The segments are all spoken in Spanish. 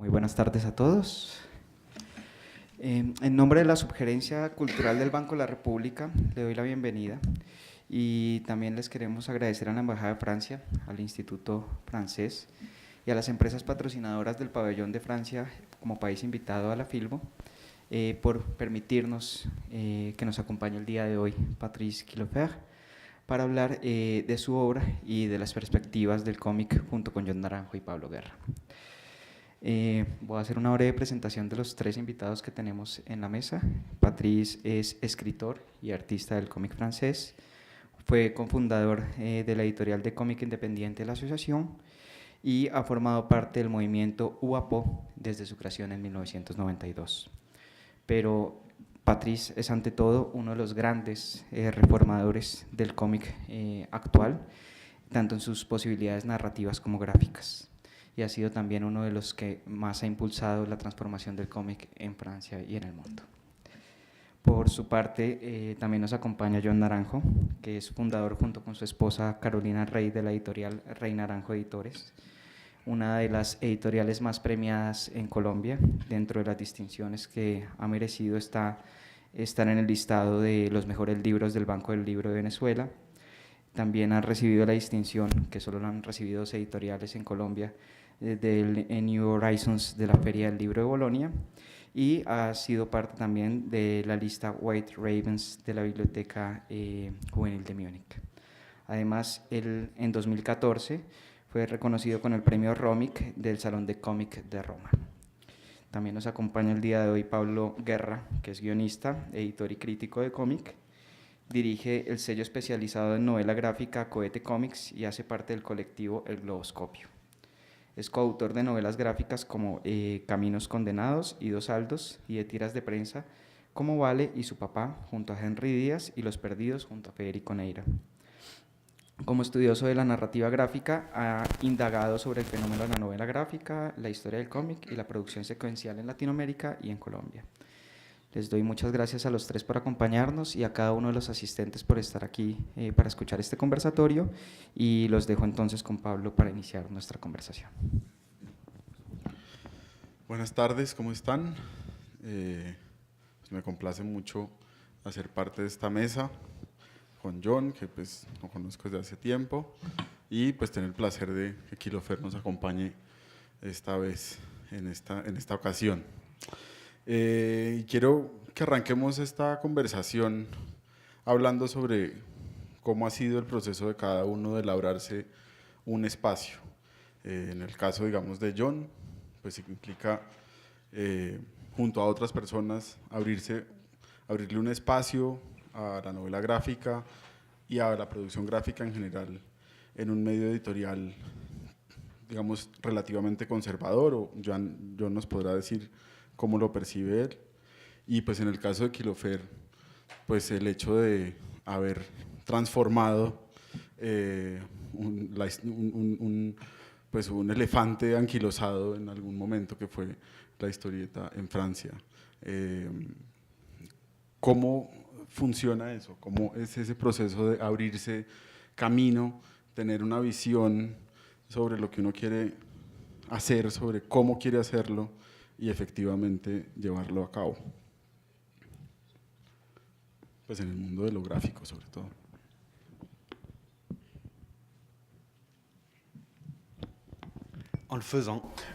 Muy buenas tardes a todos. En nombre de la Subgerencia Cultural del Banco de la República, le doy la bienvenida y también les queremos agradecer a la Embajada de Francia, al Instituto Francés y a las empresas patrocinadoras del Pabellón de Francia como país invitado a la Filbo por permitirnos que nos acompañe el día de hoy Patrice Quillofer para hablar de su obra y de las perspectivas del cómic junto con John Naranjo y Pablo Guerra. Voy a hacer una breve presentación de los tres invitados que tenemos en la mesa. Patrice es escritor y artista del cómic francés, fue cofundador de la editorial de cómic independiente de la asociación y ha formado parte del movimiento UAPO desde su creación en 1992. Pero Patrice es ante todo uno de los grandes reformadores del cómic actual, tanto en sus posibilidades narrativas como gráficas, y ha sido también uno de los que más ha impulsado la transformación del cómic en Francia y en el mundo. Por su parte, también nos acompaña John Naranjo, que es fundador junto con su esposa Carolina Rey de la editorial Rey Naranjo Editores, una de las editoriales más premiadas en Colombia. Dentro de las distinciones que ha merecido estar en el listado de los mejores libros del Banco del Libro de Venezuela. También ha recibido la distinción, que solo lo han recibido dos editoriales en Colombia, del New Horizons de la Feria del Libro de Bolonia, y ha sido parte también de la lista White Ravens de la Biblioteca Juvenil de Múnich. Además, él en 2014 fue reconocido con el premio Romic del Salón de Cómic de Roma. También nos acompaña el día de hoy Pablo Guerra, que es guionista, editor y crítico de cómic. Dirige el sello especializado en novela gráfica Cohete Comics y hace parte del colectivo El Globoscopio. Es coautor de novelas gráficas como Caminos Condenados y Dos Saldos, y de tiras de prensa como Vale y su papá junto a Henry Díaz y Los Perdidos junto a Federico Neira. Como estudioso de la narrativa gráfica, ha indagado sobre el fenómeno de la novela gráfica, la historia del cómic y la producción secuencial en Latinoamérica y en Colombia. Les doy muchas gracias a los tres por acompañarnos y a cada uno de los asistentes por estar aquí para escuchar este conversatorio, y los dejo entonces con Pablo para iniciar nuestra conversación. Buenas tardes, ¿cómo están? Pues me complace mucho hacer parte de esta mesa con John, que pues lo conozco desde hace tiempo, y pues tener el placer de que Quillofer nos acompañe esta vez, en esta ocasión. Quiero que arranquemos esta conversación hablando sobre cómo ha sido el proceso de cada uno de labrarse un espacio. En el caso, digamos, de John, pues implica, junto a otras personas, abrirle un espacio a la novela gráfica y a la producción gráfica en general en un medio editorial, digamos, relativamente conservador, o John nos podrá decir cómo lo percibe él. Y pues en el caso de Quillofer, pues el hecho de haber transformado pues un elefante anquilosado en algún momento, que fue la historieta en Francia. ¿Cómo funciona eso? ¿Cómo es ese proceso de abrirse camino, tener una visión sobre lo que uno quiere hacer, sobre cómo quiere hacerlo y efectivamente llevarlo a cabo? Pues en el mundo de lo gráfico, sobre todo.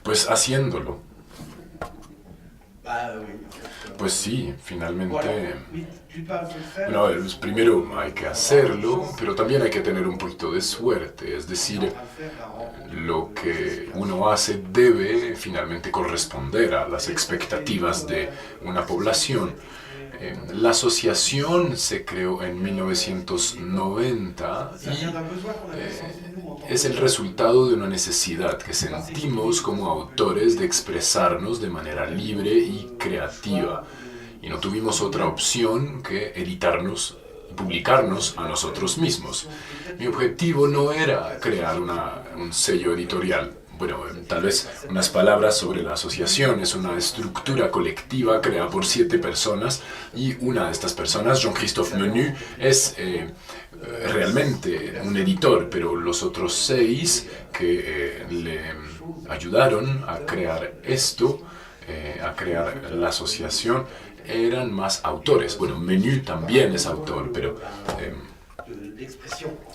Pues haciéndolo. Pues sí, finalmente. Bueno, a ver, pues primero hay que hacerlo, pero también hay que tener un poquito de suerte. Es decir, lo que uno hace debe finalmente corresponder a las expectativas de una población. La asociación se creó en 1990 y es el resultado de una necesidad que sentimos como autores de expresarnos de manera libre y creativa. Y no tuvimos otra opción que editarnos y publicarnos a nosotros mismos. Mi objetivo no era crear un sello editorial. bueno, tal vez unas palabras sobre la asociación. Es una estructura colectiva creada por 7 personas y una de estas personas, Jean-Christophe Menu, es realmente un editor, pero los otros 6 que le ayudaron a crear esto, a crear la asociación, eran más autores. Bueno, Menu también es autor, pero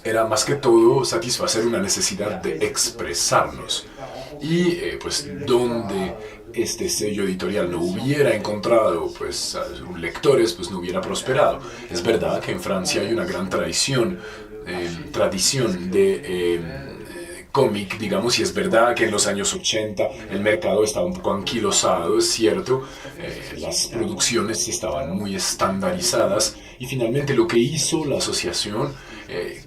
era más que todo satisfacer una necesidad de expresarnos. Y pues donde este sello editorial no hubiera encontrado pues lectores, pues no hubiera prosperado. Es verdad que en Francia hay una gran tradición de cómic, digamos, y es verdad que en los años 80 el mercado estaba un poco anquilosado, es cierto, las producciones estaban muy estandarizadas y finalmente lo que hizo la asociación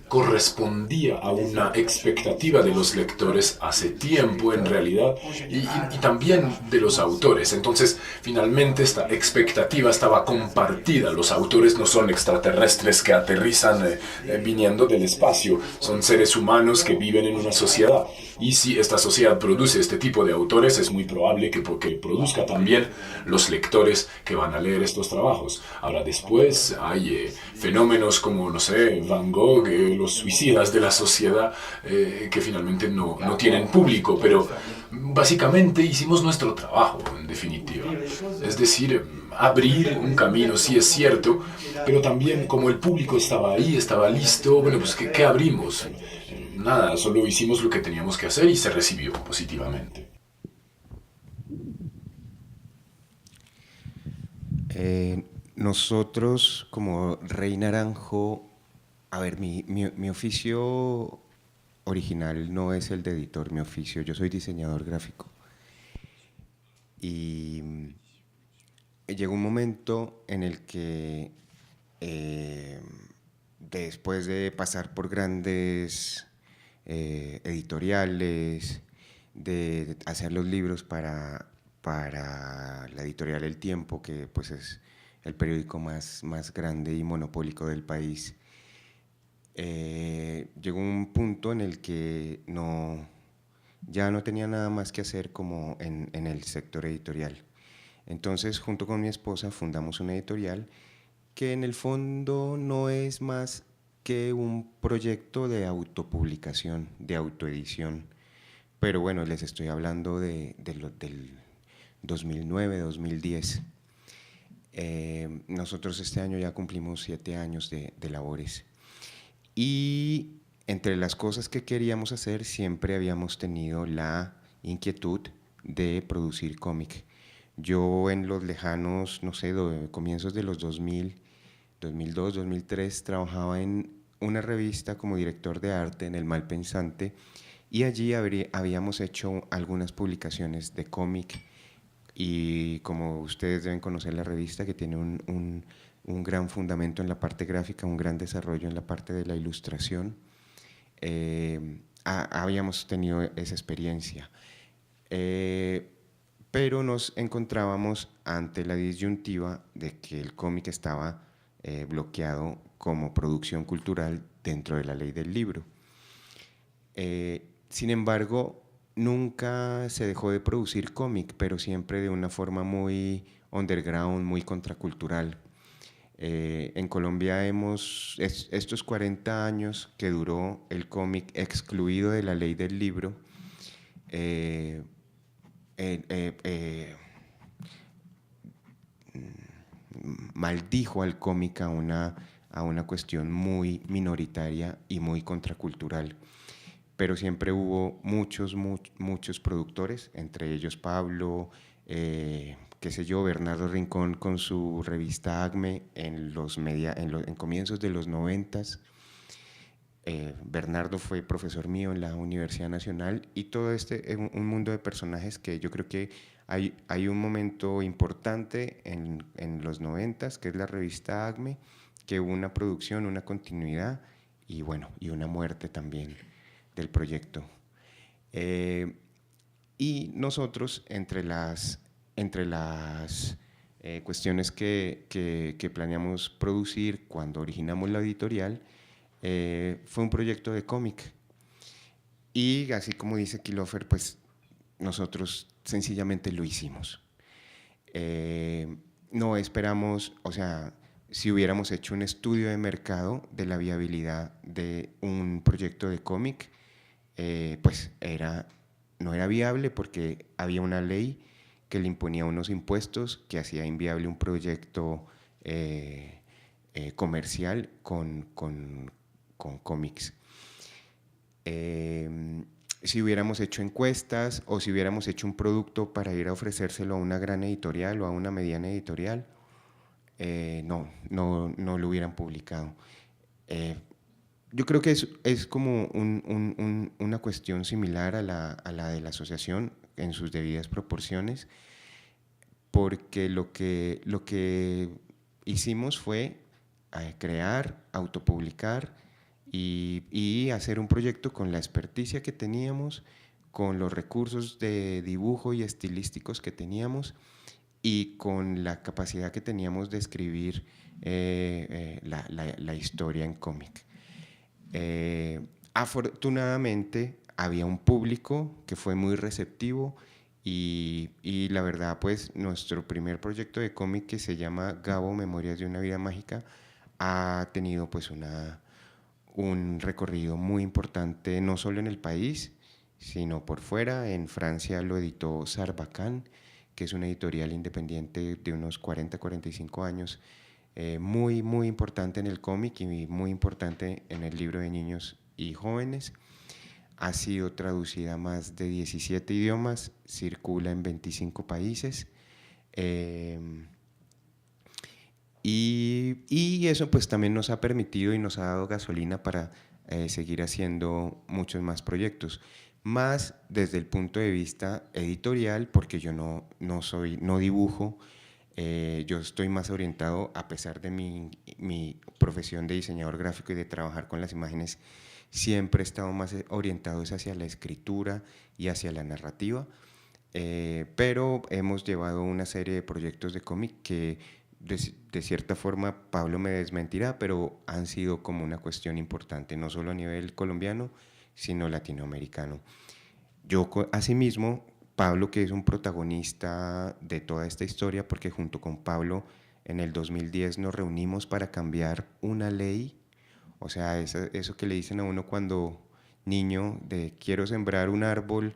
correspondía a una expectativa de los lectores hace tiempo en realidad y también de los autores. Entonces finalmente esta expectativa estaba compartida. Los autores no son extraterrestres que aterrizan viniendo del espacio, son seres humanos que viven en una sociedad. Y si esta sociedad produce este tipo de autores, es muy probable que produzca también los lectores que van a leer estos trabajos. Ahora después hay fenómenos como, no sé, Van Gogh, los suicidas de la sociedad, que finalmente no tienen público, pero básicamente hicimos nuestro trabajo, en definitiva. Es decir, abrir un camino, sí es cierto, pero también como el público estaba ahí, estaba listo, bueno, pues ¿qué abrimos? Nada, solo hicimos lo que teníamos que hacer y se recibió positivamente. Nosotros, como Rey Naranjo, a ver, mi oficio original no es el de editor, mi oficio, yo soy diseñador gráfico. Y llegó un momento en el que, después de pasar por grandes editoriales, de hacer los libros para la editorial El Tiempo, que pues es el periódico más grande y monopólico del país, llegó un punto en el que ya no tenía nada más que hacer como en el sector editorial. Entonces, junto con mi esposa, fundamos una editorial que en el fondo no es más que un proyecto de autopublicación, de autoedición. Pero bueno, les estoy hablando del 2009, 2010. Nosotros este año ya cumplimos 7 años de labores. Y entre las cosas que queríamos hacer, siempre habíamos tenido la inquietud de producir cómic. Yo en los lejanos, no sé, comienzos de los 2000, 2002, 2003, trabajaba en una revista como director de arte en El Malpensante, y allí habíamos hecho algunas publicaciones de cómic, y como ustedes deben conocer la revista, que tiene un gran fundamento en la parte gráfica, un gran desarrollo en la parte de la ilustración, habíamos tenido esa experiencia. Pero nos encontrábamos ante la disyuntiva de que el cómic estaba bloqueado como producción cultural dentro de la ley del libro. Sin embargo, nunca se dejó de producir cómic, pero siempre de una forma muy underground, muy contracultural. En Colombia estos 40 años que duró el cómic excluido de la ley del libro, maldijo al cómic a una cuestión muy minoritaria y muy contracultural. Pero siempre hubo muchos productores, entre ellos Pablo, qué sé yo, Bernardo Rincón con su revista ACME en comienzos de los 90s. Bernardo fue profesor mío en la Universidad Nacional, y todo es un mundo de personajes que yo creo que hay un momento importante en los 90s, que es la revista ACME, que hubo una producción, una continuidad y bueno, y una muerte también del proyecto. Y nosotros, entre las cuestiones que planeamos producir cuando originamos la editorial, fue un proyecto de cómic. Y así como dice Kilofer, pues nosotros sencillamente lo hicimos. No esperamos, o sea, si hubiéramos hecho un estudio de mercado de la viabilidad de un proyecto de cómic, pues no era viable porque había una ley que le imponía unos impuestos que hacía inviable un proyecto comercial con cómics. Si hubiéramos hecho encuestas o si hubiéramos hecho un producto para ir a ofrecérselo a una gran editorial o a una mediana editorial, no lo hubieran publicado. Yo creo que es como una cuestión similar a la de la asociación en sus debidas proporciones, porque lo que hicimos fue crear, autopublicar y hacer un proyecto con la experticia que teníamos, con los recursos de dibujo y estilísticos que teníamos y con la capacidad que teníamos de escribir la historia en cómic. Afortunadamente había un público que fue muy receptivo y la verdad, pues nuestro primer proyecto de cómic, que se llama Gabo, Memorias de una vida mágica, ha tenido pues un recorrido muy importante, no solo en el país, sino por fuera. En Francia lo editó Sarbacane, que es una editorial independiente de unos 40-45 años, muy importante en el cómic y muy importante en el libro de niños y jóvenes. Ha sido traducida a más de 17 idiomas, circula en 25 países. Y eso pues también nos ha permitido y nos ha dado gasolina para seguir haciendo muchos más proyectos. Más desde el punto de vista editorial, porque yo no dibujo, yo estoy más orientado, a pesar de mi profesión de diseñador gráfico y de trabajar con las imágenes, siempre he estado más orientado hacia la escritura y hacia la narrativa, pero hemos llevado una serie de proyectos de cómic que de cierta forma Pablo me desmentirá, pero han sido como una cuestión importante, no solo a nivel colombiano, sino latinoamericano. Yo, asimismo, Pablo, que es un protagonista de toda esta historia, porque junto con Pablo en el 2010 nos reunimos para cambiar una ley, o sea, eso que le dicen a uno cuando niño, de quiero sembrar un árbol,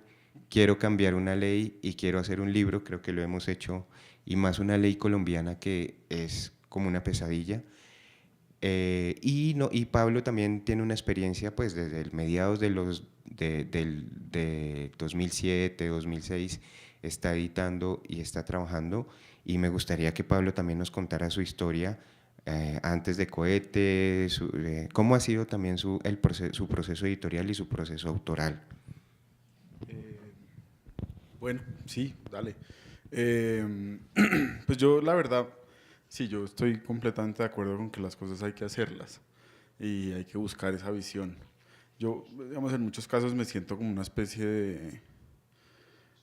quiero cambiar una ley y quiero hacer un libro. Creo que lo hemos hecho, y más una ley colombiana que es como una pesadilla. Y Pablo también tiene una experiencia pues desde el mediados de 2007, 2006, está editando y está trabajando, y me gustaría que Pablo también nos contara su historia antes de Cohete, cómo ha sido también su proceso editorial y su proceso autoral. Bueno, sí, dale. Pues yo la verdad, sí, yo estoy completamente de acuerdo con que las cosas hay que hacerlas y hay que buscar esa visión. Yo, digamos, en muchos casos me siento como una especie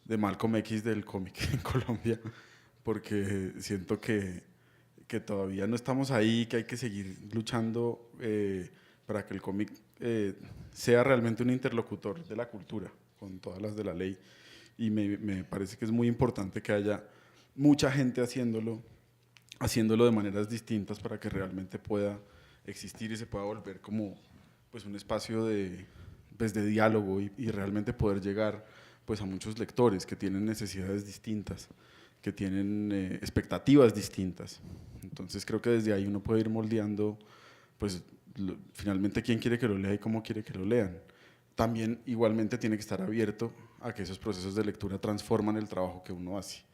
de Malcolm X del cómic en Colombia, porque siento que todavía no estamos ahí, que hay que seguir luchando para que el cómic sea realmente un interlocutor de la cultura, con todas las de la ley. Y me parece que es muy importante que haya mucha gente haciéndolo de maneras distintas para que realmente pueda existir y se pueda volver como pues un espacio de diálogo y realmente poder llegar pues a muchos lectores que tienen necesidades distintas, que tienen expectativas distintas. Entonces creo que desde ahí uno puede ir moldeando pues finalmente quién quiere que lo lea y cómo quiere que lo lean. También igualmente tiene que estar abierto a que esos procesos de lectura transforman el trabajo que uno hace.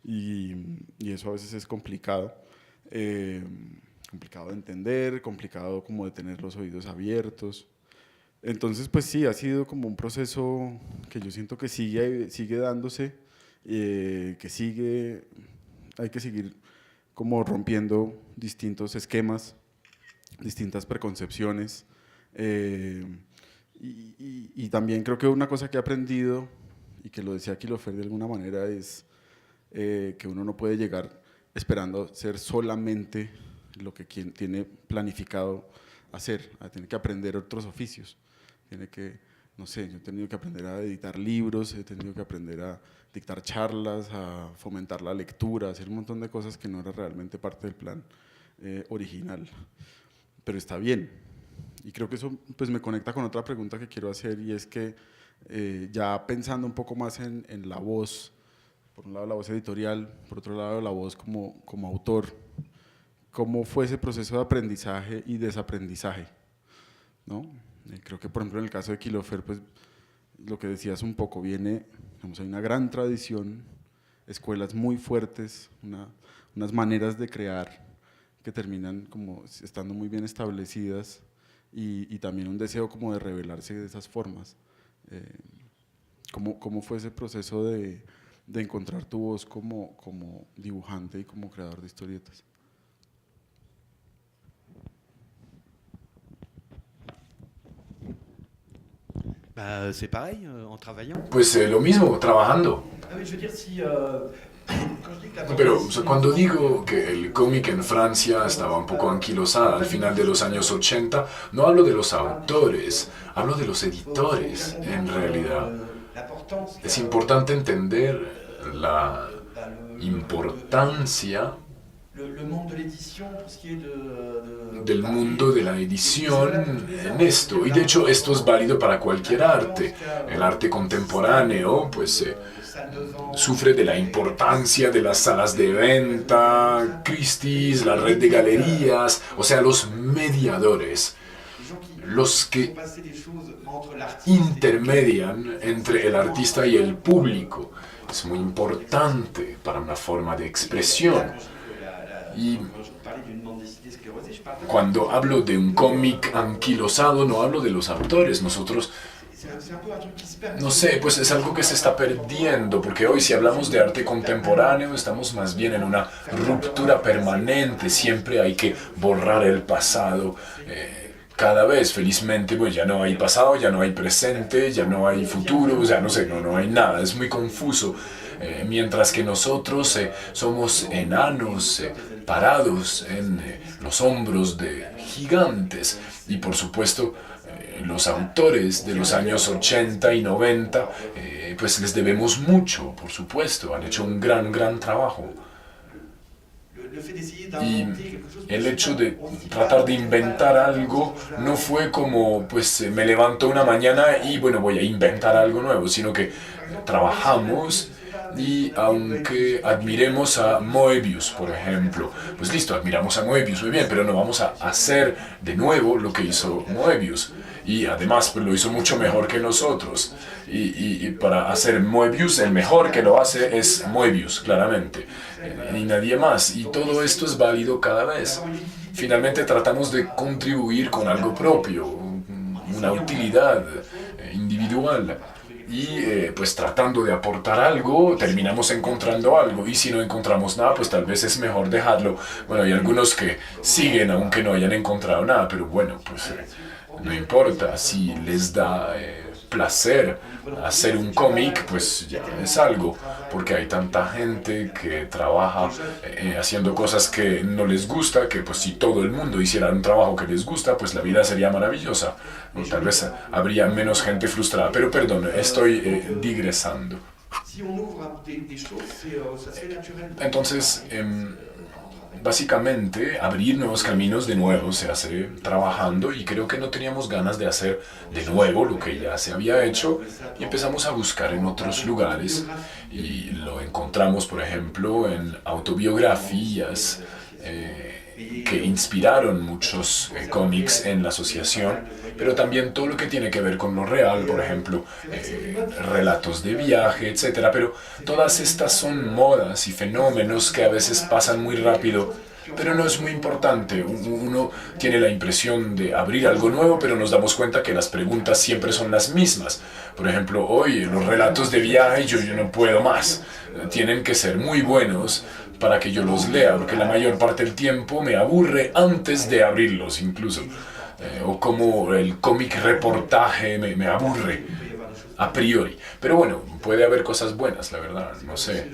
Y eso a veces es complicado, complicado de entender, complicado como de tener los oídos abiertos. Entonces, pues sí, ha sido como un proceso que yo siento que sigue dándose, hay que seguir como rompiendo distintos esquemas, distintas preconcepciones. Y también creo que una cosa que he aprendido, y que lo decía Kilofer de alguna manera, es que uno no puede llegar esperando ser solamente lo que quien tiene planificado hacer, tiene que aprender otros oficios, tiene que no sé, yo he tenido que aprender a editar libros, he tenido que aprender a dictar charlas, a fomentar la lectura, a hacer un montón de cosas que no era realmente parte del plan original. Pero está bien. Y creo que eso pues, me conecta con otra pregunta que quiero hacer, y es que ya pensando un poco más en la voz, por un lado la voz editorial, por otro lado la voz como autor, ¿cómo fue ese proceso de aprendizaje y desaprendizaje? ¿No? Creo que por ejemplo en el caso de Kilofer, pues lo que decías un poco, viene, digamos, hay una gran tradición, escuelas muy fuertes, unas maneras de crear que terminan como estando muy bien establecidas, y también un deseo como de revelarse de esas formas. ¿Cómo fue ese proceso de encontrar tu voz como dibujante y como creador de historietas? Bah, c'est pareil, en travaillant. Pues lo mismo, trabajando. Ah oui, je veux dire, si... Pero cuando digo que el cómic en Francia estaba un poco anquilosado al final de los años 80, no hablo de los autores, hablo de los editores en realidad. Es importante entender la importancia del mundo de la edición en esto. Y de hecho esto es válido para cualquier arte. El arte contemporáneo pues sufre de la importancia de las salas de venta, Christie's, la red de galerías, o sea, los mediadores, los que intermedian entre el artista y el público. Es muy importante para una forma de expresión. Y cuando hablo de un cómic anquilosado, no hablo de los autores. Nosotros, no sé, pues es algo que se está perdiendo, porque hoy si hablamos de arte contemporáneo estamos más bien en una ruptura permanente. Siempre hay que borrar el pasado. Cada vez, felizmente, pues ya no hay pasado, ya no hay presente, ya no hay futuro, ya no sé, no hay nada. Es muy confuso. Mientras que nosotros somos enanos parados en los hombros de gigantes. Y por supuesto, los autores de los años 80 y 90, pues les debemos mucho, por supuesto. Han hecho un gran trabajo. Y el hecho de tratar de inventar algo no fue como, pues me levanto una mañana y bueno, voy a inventar algo nuevo, sino que trabajamos. Y aunque admiremos a Moebius, por ejemplo, pues listo, admiramos a Moebius, muy bien, pero no vamos a hacer de nuevo lo que hizo Moebius. Y además pues lo hizo mucho mejor que nosotros. Y para hacer Moebius, el mejor que lo hace es Moebius, claramente. Y nadie más. Y todo esto es válido cada vez. Finalmente tratamos de contribuir con algo propio, una utilidad individual. Y pues tratando de aportar algo, terminamos encontrando algo. Y si no encontramos nada, pues tal vez es mejor dejarlo. Bueno, hay algunos que siguen aunque no hayan encontrado nada, pero bueno, pues no importa. Si les da placer hacer un cómic, pues ya es algo. Porque hay tanta gente que trabaja haciendo cosas que no les gusta, que pues si todo el mundo hiciera un trabajo que les gusta, pues la vida sería maravillosa. O tal vez habría menos gente frustrada. Pero perdón, estoy digresando. Entonces, básicamente, abrir nuevos caminos de nuevo se hace trabajando, y creo que no teníamos ganas de hacer de nuevo lo que ya se había hecho, y empezamos a buscar en otros lugares, y lo encontramos, por ejemplo, en autobiografías que inspiraron muchos cómics en la asociación, pero también todo lo que tiene que ver con lo real, por ejemplo, relatos de viaje, etc. Pero todas estas son modas y fenómenos que a veces pasan muy rápido, pero no es muy importante. Uno tiene la impresión de abrir algo nuevo, pero nos damos cuenta que las preguntas siempre son las mismas. Por ejemplo, hoy los relatos de viaje yo no puedo más. Tienen que ser muy buenos para que yo los lea, porque la mayor parte del tiempo me aburre antes de abrirlos incluso. O como el cómic reportaje me aburre. a priori. Pero bueno, puede haber cosas buenas, la verdad, no sé.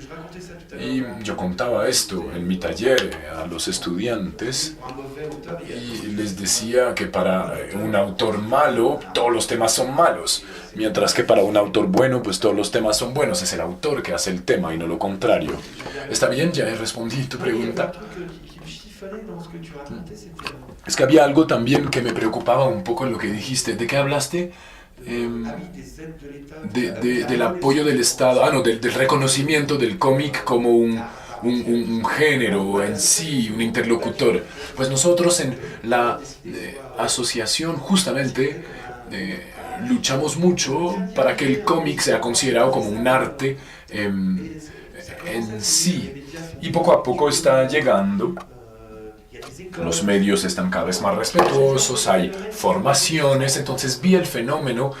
Y yo contaba esto en mi taller a los estudiantes y les decía que para un autor malo todos los temas son malos, mientras que para un autor bueno pues todos los temas son buenos. Es el autor que hace el tema y no lo contrario. ¿Está bien? ¿Ya he respondido tu pregunta? Es que había algo también que me preocupaba un poco en lo que dijiste. ¿De qué hablaste? Del apoyo del Estado, del reconocimiento del cómic como un género en sí, un interlocutor. Pues nosotros en la asociación justamente luchamos mucho para que el cómic sea considerado como un arte en sí. Y poco a poco está llegando. Los medios están cada vez más respetuosos, hay formaciones, entonces vi el fenómeno,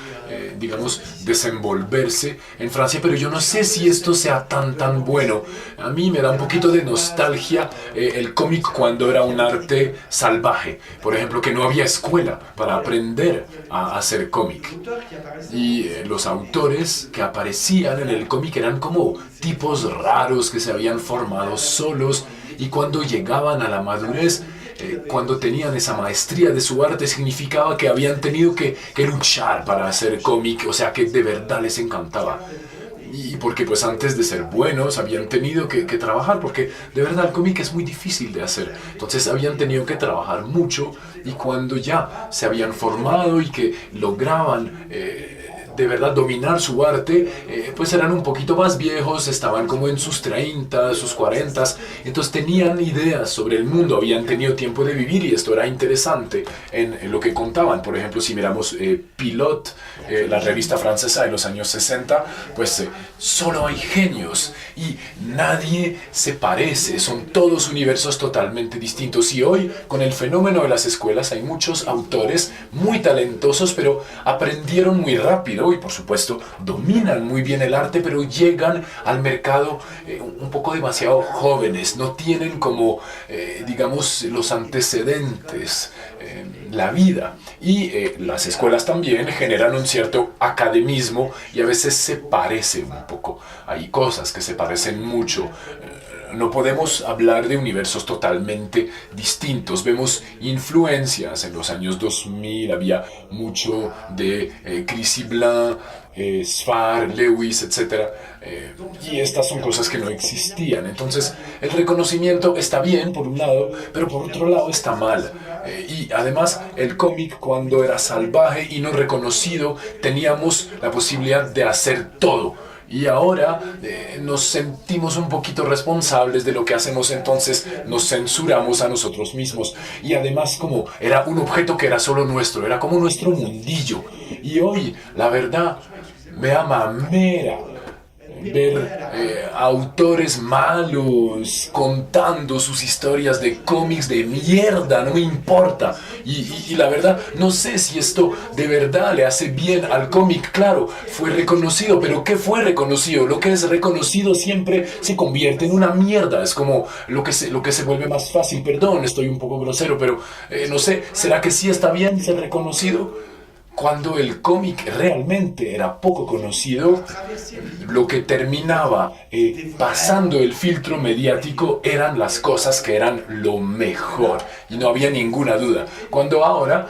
digamos, desenvolverse en Francia, pero yo no sé si esto sea tan bueno. A mí me da un poquito de nostalgia el cómic cuando era un arte salvaje, por ejemplo, que no había escuela para aprender a hacer cómic. Y los autores que aparecían en el cómic eran como tipos raros que se habían formado solos, y cuando llegaban a la madurez, cuando tenían esa maestría de su arte, significaba que habían tenido que luchar para hacer cómic, o sea que de verdad les encantaba. Y porque pues antes de ser buenos habían tenido que trabajar, porque de verdad el cómic es muy difícil de hacer. Entonces habían tenido que trabajar mucho, y cuando ya se habían formado y que lograban de verdad dominar su arte, pues eran un poquito más viejos, estaban como en sus 30, sus 40, entonces tenían ideas sobre el mundo, habían tenido tiempo de vivir, y esto era interesante en lo que contaban. Por ejemplo, si miramos Pilote, la revista francesa de los años 60, pues solo hay genios y nadie se parece, son todos universos totalmente distintos. Y hoy, con el fenómeno de las escuelas, hay muchos autores muy talentosos, pero aprendieron muy rápido y por supuesto dominan muy bien el arte, pero llegan al mercado un poco demasiado jóvenes, no tienen como, digamos, los antecedentes, la vida. Y las escuelas también generan un cierto academismo y a veces se parece un poco. Hay cosas que se parecen mucho. No podemos hablar de universos totalmente distintos. Vemos influencias. En los años 2000 había mucho de Chris Blanc, Sfar, Lewis, etc. Y estas son cosas que no existían. Entonces, el reconocimiento está bien por un lado, pero por otro lado está mal. Y además, el cómic, cuando era salvaje y no reconocido, teníamos la posibilidad de hacer todo. Y ahora nos sentimos un poquito responsables de lo que hacemos, entonces nos censuramos a nosotros mismos. Y además, como era un objeto que era solo nuestro, era como nuestro mundillo. Y hoy, la verdad, me da mamera ver autores malos contando sus historias de cómics de mierda, no me importa. Y la verdad, no sé si esto de verdad le hace bien al cómic. Claro, fue reconocido, pero ¿qué fue reconocido? Lo que es reconocido siempre se convierte en una mierda. Es como lo que se vuelve más fácil. Perdón, estoy un poco grosero, pero no sé, ¿será que sí está bien ser reconocido? Cuando el cómic realmente era poco conocido, lo que terminaba pasando el filtro mediático eran las cosas que eran lo mejor, y no había ninguna duda. Cuando ahora,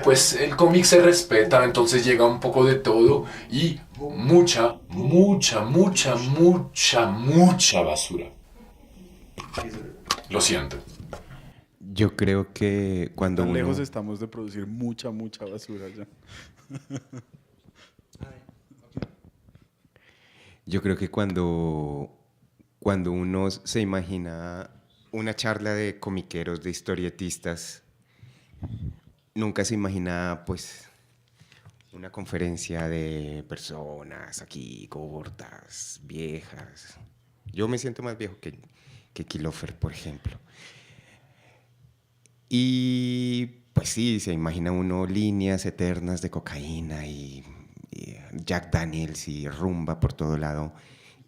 pues el cómic se respeta, entonces llega un poco de todo y mucha basura. Lo siento. Yo creo que cuando Tan uno... lejos estamos de producir mucha basura ya. Yo creo que cuando uno se imagina una charla de comiqueros, de historietistas, nunca se imagina pues una conferencia de personas aquí gordas, viejas. Yo me siento más viejo que Kilofer, por ejemplo. Y pues sí, se imagina uno líneas eternas de cocaína y Jack Daniels y rumba por todo lado.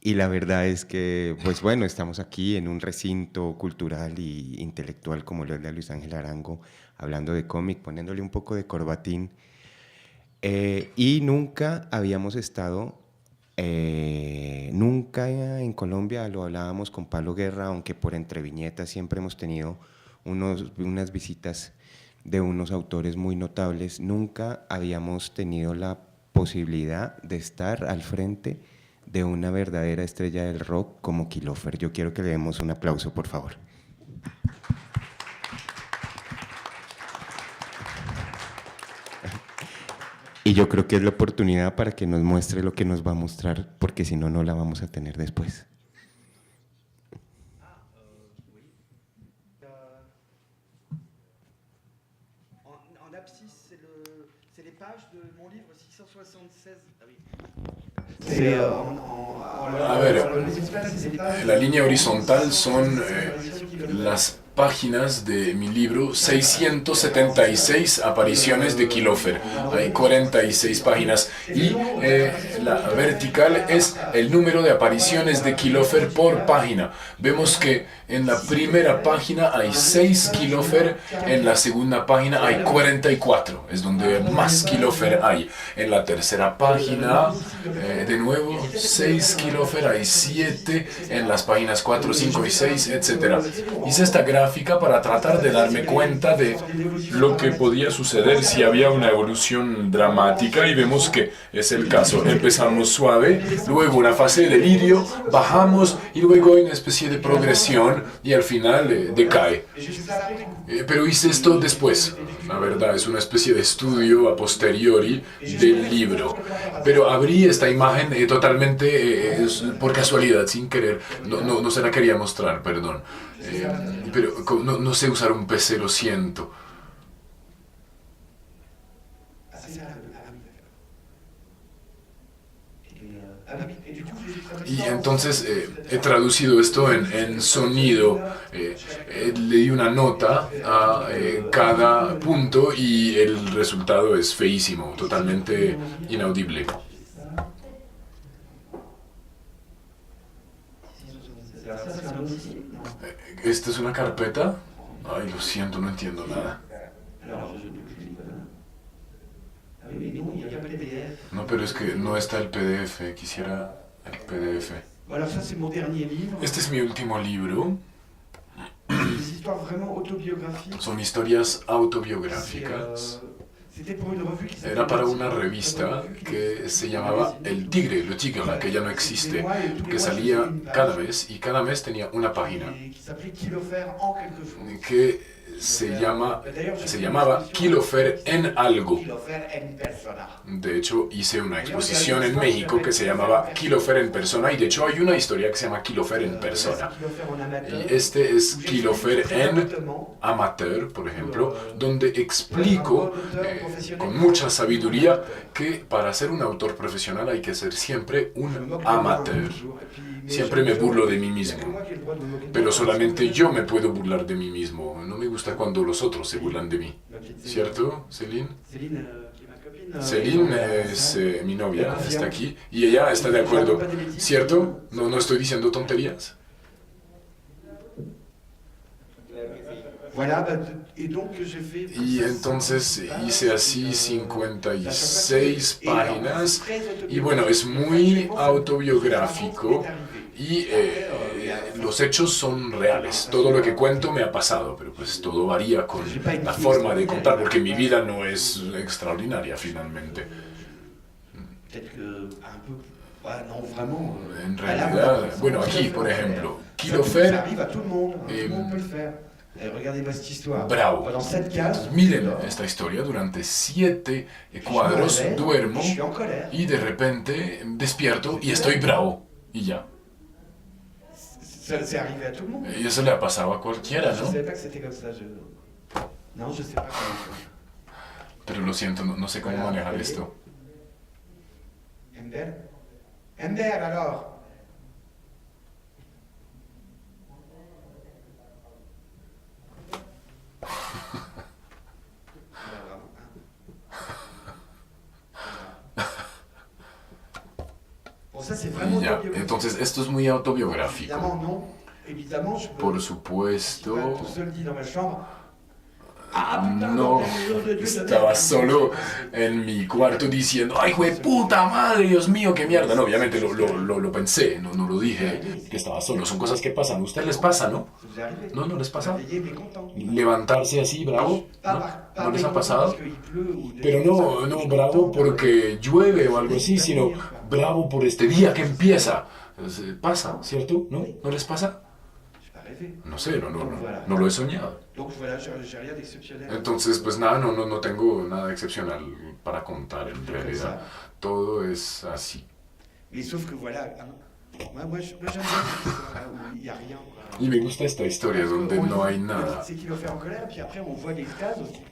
Y la verdad es que, pues bueno, estamos aquí en un recinto cultural e intelectual como lo es la Luis Ángel Arango, hablando de cómic, poniéndole un poco de corbatín. Y nunca habíamos estado, nunca en Colombia, lo hablábamos con Pablo Guerra, aunque por entre viñetas siempre hemos tenido unas visitas de unos autores muy notables, nunca habíamos tenido la posibilidad de estar al frente de una verdadera estrella del rock como Kiehlhofer. Yo quiero que le demos un aplauso, por favor. Y yo creo que es la oportunidad para que nos muestre lo que nos va a mostrar, porque si no, no la vamos a tener después. En abscisse, c'est les pages de mon livre 676. Ah oui. A ver, la línea horizontal son las páginas de mi libro, 676 apariciones de Kiehlhofer. Hay 46 páginas y la vertical es el número de apariciones de Kiehlhofer por página. Vemos que en la primera página hay 6 Kiehlhofer, en la segunda página hay 44, es donde más Kiehlhofer hay. En la tercera página, de nuevo, 6 Kiehlhofer, hay 7 en las páginas 4, 5 y 6, etc. Hice esta gráfica para tratar de darme cuenta de lo que podía suceder si había una evolución dramática, y vemos que es el caso. Empezamos suave, luego una fase de delirio, bajamos y luego hay una especie de progresión y al final decae. Pero hice esto después. La verdad, es una especie de estudio a posteriori del libro. Pero abrí esta imagen totalmente por casualidad, sin querer. No se la quería mostrar, perdón. Pero no sé usar un PC, lo siento. Y entonces he traducido esto en sonido. Le di una nota a cada punto y el resultado es feísimo, totalmente inaudible. ¿Esta es una carpeta? Ay, lo siento, no entiendo nada. No, pero es que no está el PDF, quisiera el PDF. Este es mi último libro. Son historias autobiográficas. Era para una revista que se llamaba El Tigre, Le Tigre, que ya no existe, que salía cada mes y cada mes tenía una página que se llamaba Kiehlhofer en algo. De hecho, hice una exposición en México que se llamaba Kiehlhofer en persona, y de hecho hay una historia que se llama Kiehlhofer en persona. Y este es Kiehlhofer en amateur, por ejemplo, donde explico con mucha sabiduría que para ser un autor profesional hay que ser siempre un amateur. Siempre me burlo de mí mismo, pero solamente yo me puedo burlar de mí mismo. No me gusta cuando los otros se burlan de mí. ¿Cierto, Céline? Céline es mi novia, está aquí, y ella está de acuerdo. ¿Cierto? ¿No estoy diciendo tonterías? Y entonces hice así 56 páginas, y bueno, es muy autobiográfico, y los hechos son reales. Todo lo que cuento me ha pasado, pero pues todo varía con la forma de contar, porque mi vida no es extraordinaria finalmente. En realidad, bueno, aquí por ejemplo, Kiehlhofer, bravo. Miren esta historia, durante 7 cuadros duermo y de repente despierto y estoy bravo y ya. Y eso le ha pasado a cualquiera, ¿no? Pero lo siento, no sé cómo manejar esto. Ender, alors. Y ya, entonces esto es muy autobiográfico. Por supuesto, No, estaba solo en mi cuarto diciendo, ¡ay, puta madre, Dios mío, qué mierda! No, obviamente lo pensé, no lo dije, que estaba solo. Son cosas que pasan. ¿A ustedes les pasa, no? ¿No les pasa? Levantarse así, bravo, ¿no les ha pasado? Pero no bravo porque llueve o algo así, sino bravo por este día que empieza. Pasa, ¿cierto? ¿No les pasa? No sé, no lo he soñado. Entonces, pues nada, no tengo nada excepcional para contar en realidad. Todo es así. Y me gusta esta historia donde no hay nada.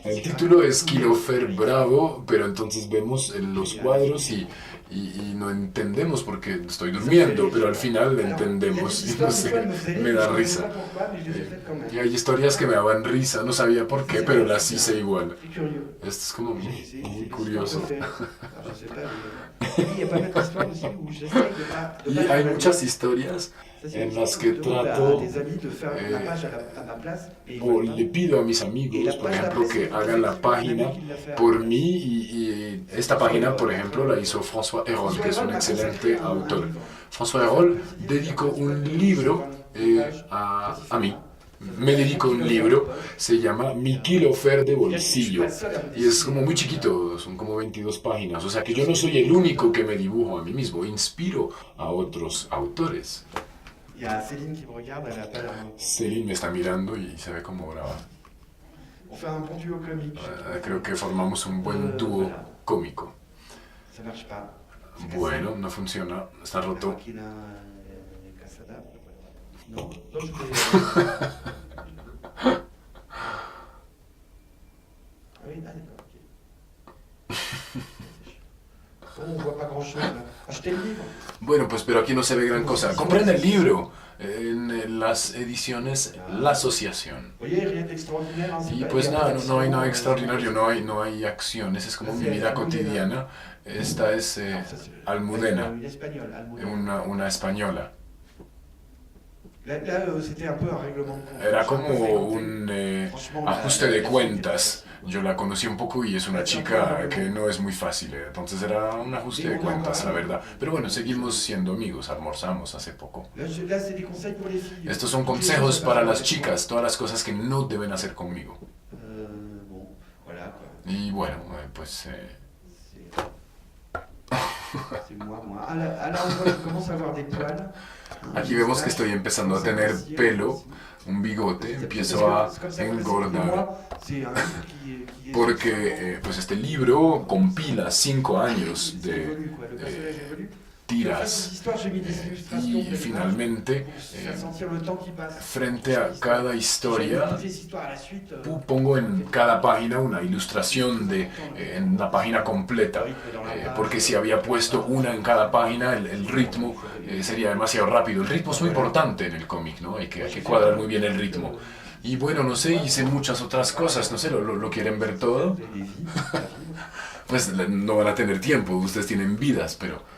El título es Kilofer Bravo, pero entonces vemos los cuadros y no entendemos porque estoy durmiendo, pero al final entendemos y no sé, me da risa. Y hay historias que me daban risa, no sabía por qué, pero las hice igual. Esto es como muy curioso. Y hay muchas historias en las que trato o le pido a mis amigos, por ejemplo, que hagan la página por mí y esta página, por ejemplo, la hizo François Hérol, que es un excelente autor. François Hérol dedicó un libro a mí. Me dedico un libro, se llama Mi Kilofer de bolsillo y es como muy chiquito, son como 22 páginas, o sea que yo no soy el único que me dibujo a mí mismo, inspiro a otros autores. Céline me está mirando y se ve como brava. Creo que formamos un buen dúo cómico. Bueno, no funciona, está roto. Non, Bueno, pues pero aquí no se ve gran cosa. Compren el libro en las ediciones La Asociación. Y pues nada, no hay nada extraordinario, no hay acciones, es como mi vida cotidiana. Esta es Almudena, una española. Era como un ajuste de cuentas. Yo la conocí un poco y es una chica que no es muy fácil. Entonces era un ajuste de cuentas, la verdad. Pero bueno, seguimos siendo amigos, almorzamos hace poco. Estos son consejos para las chicas, todas las cosas que no deben hacer conmigo. Y bueno, pues... Aquí vemos que estoy empezando a tener pelo, un bigote, empiezo a engordar, porque pues este libro compila 5 años de tiras y finalmente frente a cada historia pongo en cada página una ilustración en la página completa, porque si había puesto una en cada página el ritmo sería demasiado rápido. El ritmo es muy importante en el cómic, ¿no? Hay que cuadrar muy bien el ritmo. Y bueno, no sé, hice muchas otras cosas, no sé, ¿lo quieren ver todo? Pues no van a tener tiempo, ustedes tienen vidas, pero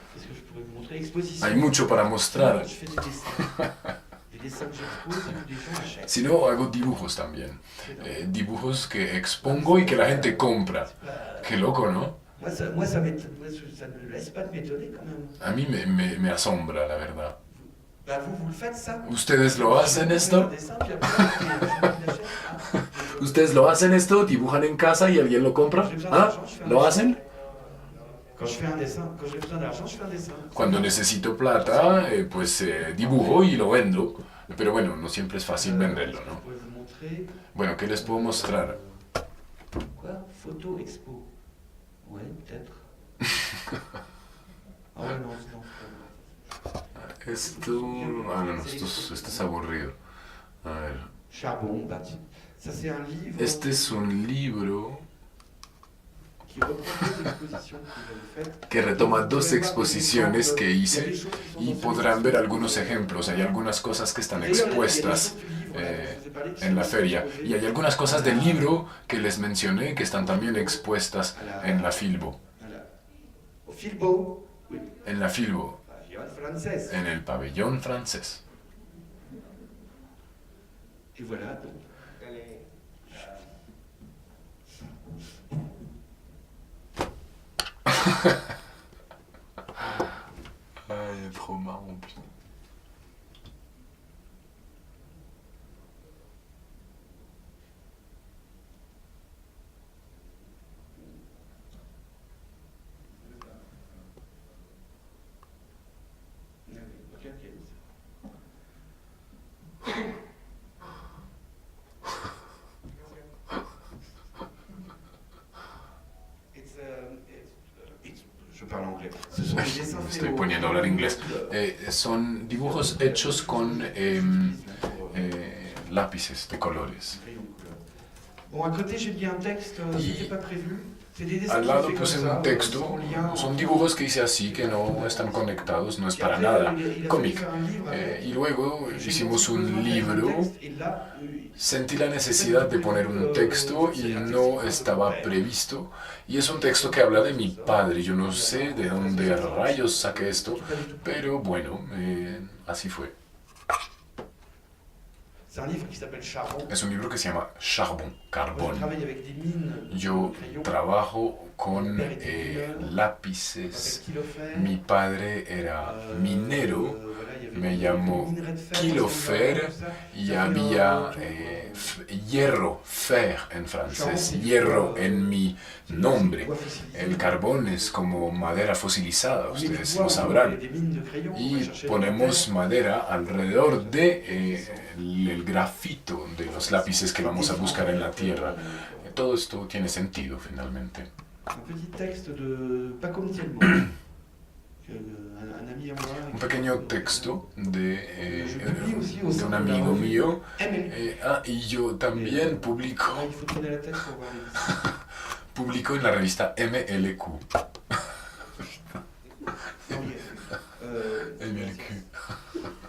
hay mucho para mostrar. Si no, hago dibujos también. Dibujos que expongo y que la gente compra. Qué loco, ¿no? A mí me asombra, la verdad. ¿Ustedes lo hacen esto? ¿Ustedes lo hacen esto? ¿Dibujan en casa y alguien lo compra? ¿Ah? ¿Lo hacen? Cuando necesito plata, pues dibujo y lo vendo. Pero bueno, no siempre es fácil venderlo, ¿no? Bueno, ¿qué les puedo mostrar? Esto... Ah, no, esto es aburrido. A ver. Este es un libro que retoma 2 exposiciones que hice y podrán ver algunos ejemplos. Hay algunas cosas que están expuestas en la feria y hay algunas cosas del libro que les mencioné que están también expuestas en la Filbo. En la Filbo, en el pabellón francés. Ay, trop marrant, putain. Je parle anglais. Ce sont des dessins Me faits estoy au- poniendo a hablar inglés. Son dibujos hechos con lápices de colores. Bon, à côté, j'ai mis un texte, c'était pas prévu. C'est des dessins Al qui lado fait puse comme ça, un texto, sans lien. son dibujos que hice así, que no están conectados, no es Et para après, nada il a fallu cómic. faire un livre avec. Y luego J'ai hicimos senti besoin un de mettre un libro. texte, et là, Sentí la necesidad de poner un texto y no estaba previsto. Y es un texto que habla de mi padre. Yo no sé de dónde rayos saqué esto, pero bueno, así fue. c'est un livre qui s'appelle Charbon. Es un libro que se llama Charbon, Moi, je carbón. travaille avec des mines Yo de crayons. trabajo con Mon père était mineur, il lápices. s'appelle Kilofer. Mi padre era minero, Voilà, il y avait me des llamó minerais de fer, Kilofer tout ça. y Ça fait había hierro, fer en francés, hierro en mi nombre. bois fossilisé. El carbón es como madera fosilizada, On met du ustedes bois, lo on sabrán. met des mines de crayons, on va Y chercher ponemos de la madera alrededor de el grafito de los lápices que vamos a buscar en la tierra. Todo esto tiene sentido finalmente. terre. Un petit texte de Paco Mtielmo, un ami à moi. Un pequeño texto de un un amigo mío. MLQ. Y yo también publico, Ah, il faut tourner la tête pour voir les dessins. publico en la revista MLQ. Non, MLQ.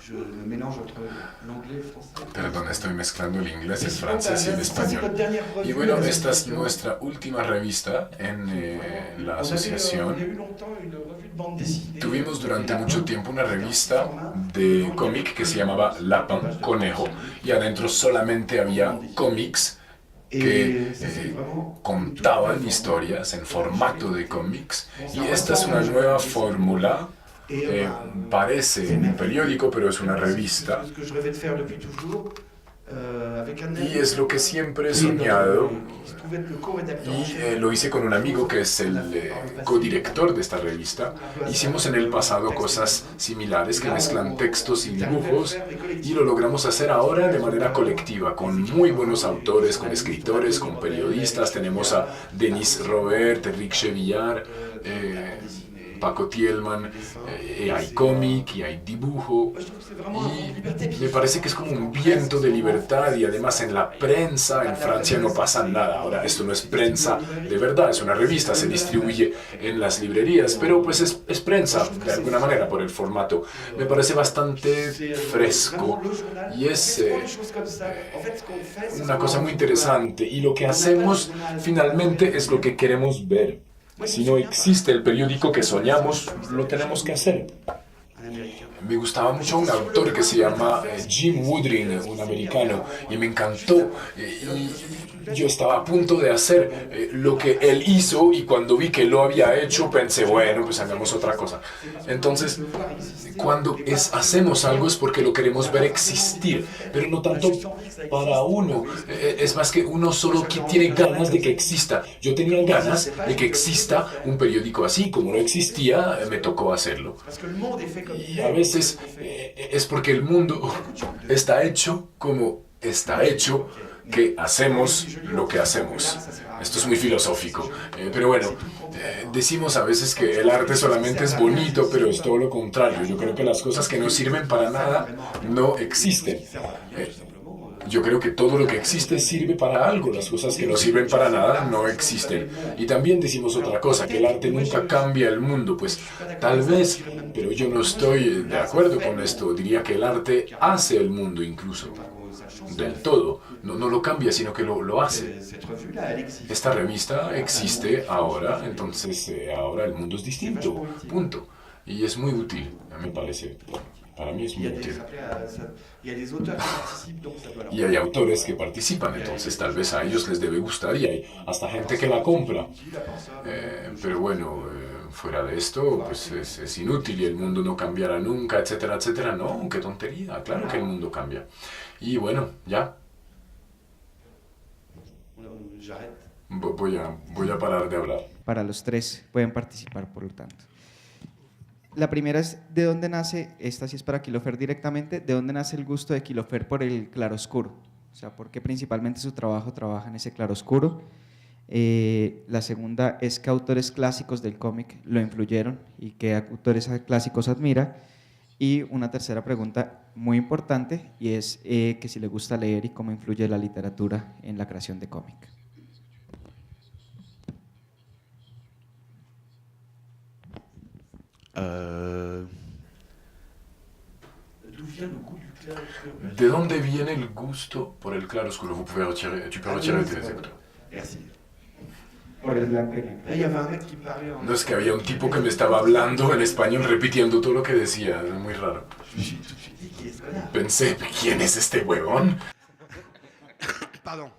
Je me mélange entre l'anglais et le français. Perdón, estoy mezclando el inglés, el Et sinon, francés y el ça, c'est español. notre dernière revue, Y bueno, la esta es association. nuestra última revista en la On asociación. a eu longtemps une revue de bande dessinée. Tuvimos durante mucho tiempo una revista de cómic que se llamaba Lapin, Conejo, y adentro solamente había cómics que Et ça, c'est vraiment contaban historias en formato de cómics. Y esta es una nueva fórmula. Parece un periódico, pero es una revista. Ce que je rêvais de faire depuis toujours, avec un ami Y es lo que siempre he qui soñado. se trouve être le co-rédacteur en Y chef. lo hice con un amigo que es el codirector de esta revista. Hicimos en el pasado cosas similares que mezclan textos y dibujos y lo logramos hacer ahora de manera colectiva, con muy buenos autores, con escritores, con periodistas. Tenemos a Denis Robert, Enrique Chevillard, Paco Tielman, hay cómic y hay dibujo. Moi, je trouve que c'est vraiment un vent de liberté. Y me parece que es como un viento de libertad y además en la prensa en Francia no pasa nada. Ahora, esto no es prensa de verdad, es una revista, se distribuye en las librerías, pero pues es prensa de alguna manera por el formato. Me parece bastante fresco y es una cosa muy interesante y lo que hacemos finalmente es lo que queremos ver. Si no existe el periódico que soñamos, lo tenemos que hacer. Me gustaba mucho un autor que se llama Jim Woodring, un americano, y me encantó. Y yo estaba a punto de hacer lo que él hizo y cuando vi que lo había hecho pensé, bueno, pues hagamos otra cosa. Entonces, cuando hacemos algo es porque lo queremos ver existir, pero no tanto para uno. Es más que uno solo que tiene ganas de que exista. Yo tenía ganas de que exista un periódico así, como no existía, me tocó hacerlo. Y a veces es porque el mundo está hecho como está hecho que hacemos lo que hacemos. Esto es muy filosófico, pero bueno, decimos a veces que el arte solamente es bonito, pero es todo lo contrario. Yo creo que las cosas que no sirven para nada no existen. Yo creo que todo lo que existe sirve para algo, las cosas que no sirven para nada no existen. Y también decimos otra cosa, que el arte nunca cambia el mundo, pues tal vez, pero yo no estoy de acuerdo con esto, diría que el arte hace el mundo incluso, del todo, no lo cambia, sino que lo hace. Esta revista existe ahora, entonces ahora el mundo es distinto, punto. Y es muy útil, me parece. Para mí es muy útil. Y hay autores que participan, entonces tal vez a ellos les debe gustar y hay hasta gente que la compra. Pero bueno, fuera de esto, pues es inútil y el mundo no cambiará nunca, etcétera, etcétera. No, qué tontería, claro que el mundo cambia. Y bueno, ya, J'arrête. voy a parar de hablar. Para los tres pueden participar, por lo tanto. La primera es, ¿de dónde nace, esta sí es para Quilofer directamente, de dónde nace el gusto de Quilofer por el claroscuro? O sea, ¿por qué principalmente su trabajo trabaja en ese claroscuro? La segunda es, ¿qué autores clásicos del cómic lo influyeron y qué autores clásicos admira? Y una tercera pregunta muy importante, y es que si le gusta leer y cómo influye la literatura en la creación de cómic. D'où vient le goût du clair-obscur? ¿De dónde viene el gusto por el claroscuro? Tu peux retirer tes écouteurs. Merci. Por el blanco y negro. Là, il y avait un mec qui me parlait en... No, es que había un tipo que me estaba hablando en español repitiendo todo lo que decía, es muy raro. Je me suis tout de suite dit, qui est ce connard? Pensé, ¿quién es este huevón? Pardon.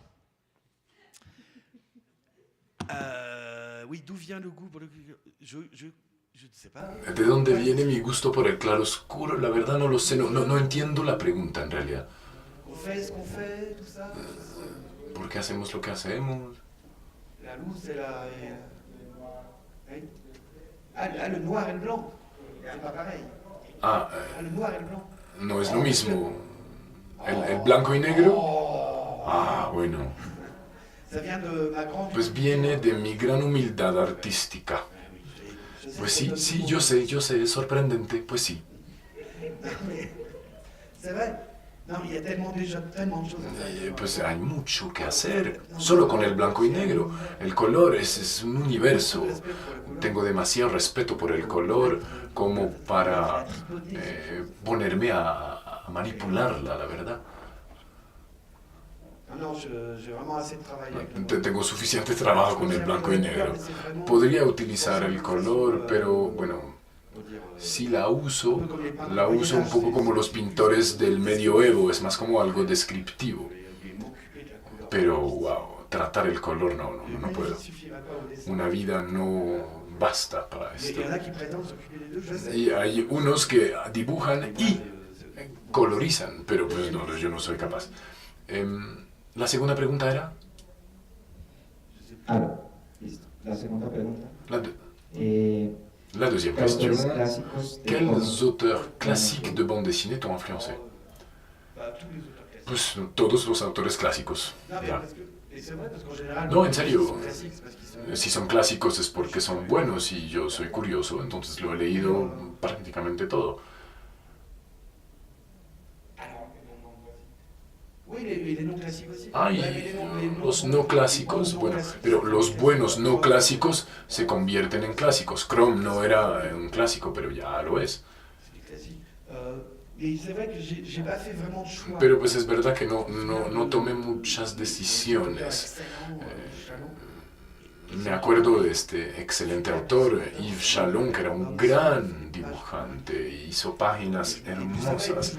Oui, d'où vient le goût pour le... Je ne sais pas. ¿De dónde viene mi gusto por el claroscuro? La verdad no lo sé, no entiendo la pregunta en realidad. On fait ce qu'on fait, tout ça. ¿Por qué hacemos lo que hacemos? La luz et la... Oui. Ah, le noir et le blanc. C'est pas pareil. Ah, Ah, le noir et le blanc. no es lo mismo. ¿El blanco y negro? Ah, bueno. Ça vient de ma grande... Pues viene de mi gran humildad artística. Je sais Pues que ça sí, donne sí, beaucoup. yo sé, es sorprendente, pues sí. Non, mais... C'est vrai. Non, mais il y a tellement déjà tellement de choses à faire. Pues hay mucho que hacer, solo con el blanco y negro. El color es un universo. Tengo demasiado respeto por el color como para ponerme a manipularla, la verdad. Non, j'ai vraiment assez de travail avec le noir. Tengo suficiente trabajo con el blanco y negro. Podría utilizar el color, pero bueno, Faut dire, si la uso un poco como los pintores del medioevo, es más como algo descriptivo. m'occuper de la couleur. Pero, wow, tratar el color no puedo. Il suffira pas au dessin. Una vida no basta para Mais il esto. y en a qui prétendent s'occuper des deux, je sais. Y hay unos que dibujan y colorizan, pero pues no, yo no soy capaz. La segunda pregunta era... Listo. La segunda pregunta. La deuxième ¿Qué autores question. clásicos de Quels cómic auteurs classiques de bande dessinée t'ont influencé? Bah, tous les auteurs classiques. Pues todos los autores clásicos. Non, mais Ya. parce que... Et c'est vrai, parce qu'en général... No, en les serio. sont classiques, c'est parce qu'ils sont... Si son clásicos es porque son buenos y yo soy curioso, entonces lo he leído prácticamente todo. Alors, oui, les non classiques aussi. Ah, y Ouais, mais les non- los no clásicos, non bueno, classiques, pero c'est- los buenos no clásicos se convierten en clásicos. Chrome no era un clásico, pero ya lo es. C'est des classiques. Mais c'est vrai que j'ai pas fait vraiment de choix. Pero pues es verdad que no tomé muchas decisiones. Excellent, Chalon. Me acuerdo de este excelente autor, Yves Chalon, que era un gran dibujante, hizo páginas hermosas.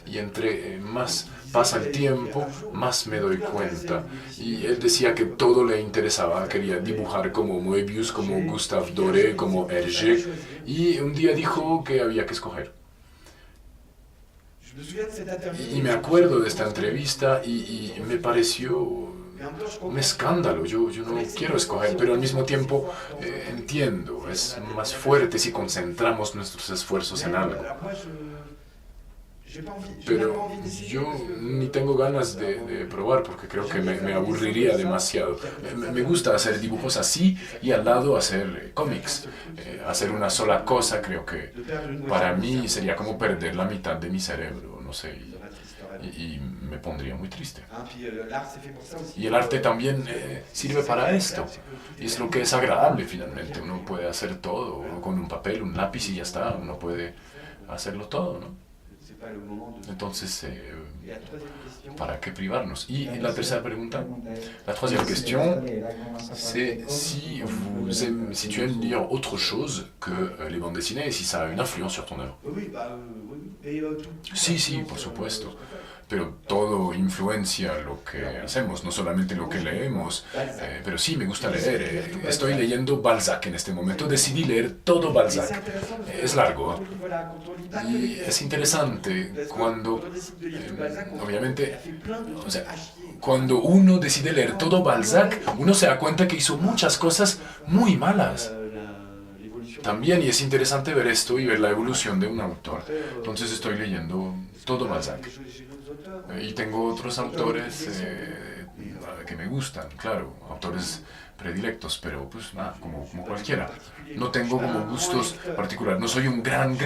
Y entre más pasa el tiempo, más me doy cuenta. Y él decía que todo le interesaba, quería dibujar como Moebius, como Gustave Doré, como Hergé. Y un día dijo que había que escoger. Je me souviens de cette interview. Y me acuerdo de esta entrevista y me pareció Mais en même temps, je un comprends. escándalo. Yo no quiero escoger, pero al mismo tiempo entiendo, es más fuerte si concentramos nuestros esfuerzos en algo. Alors moi, j'ai pas envie, j'ai même pas Pero envie d'essayer. yo ni tengo ganas de probar porque creo que me aburriría demasiado. Me gusta hacer dibujos así y al lado hacer cómics. Hacer una sola cosa creo que De perdre une moitié para de mí mon sería como perder la mitad de mi cerebro, no sé, cerveau. Ça m'attristerait. y me pondría muy triste. Hein, puis l'art, c'est fait pour ça aussi. Y el arte también sirve para esto. Y es lo que es agradable finalmente. Uno puede hacer todo uno con un papel, un lápiz y ya está. Uno puede hacerlo todo, ¿no? C'est pas le moment de... Entonces, Et la troisième question. ¿para qué privarnos? Y la tercera pregunta, la troisième question, c'est si tu aimes lire autre chose que les bandes dessinées et si ça a une influence sur ton œuvre. Oui, bah, oui. Mais tout... Sí, por supuesto. pero todo influencia lo que hacemos, no solamente lo que leemos, pero sí me gusta leer. Estoy leyendo Balzac en este momento, decidí leer todo Balzac. Es largo y es interesante cuando, obviamente, o sea, cuando uno decide leer todo Balzac, uno se da cuenta que hizo muchas cosas muy malas. También, y es interesante ver esto y ver la evolución de un autor. Entonces estoy leyendo todo Balzac. Y tengo otros autores que me gustan, claro, autores predilectos, pero pues nada, como cualquiera. No tengo como gustos particulares, no soy un gran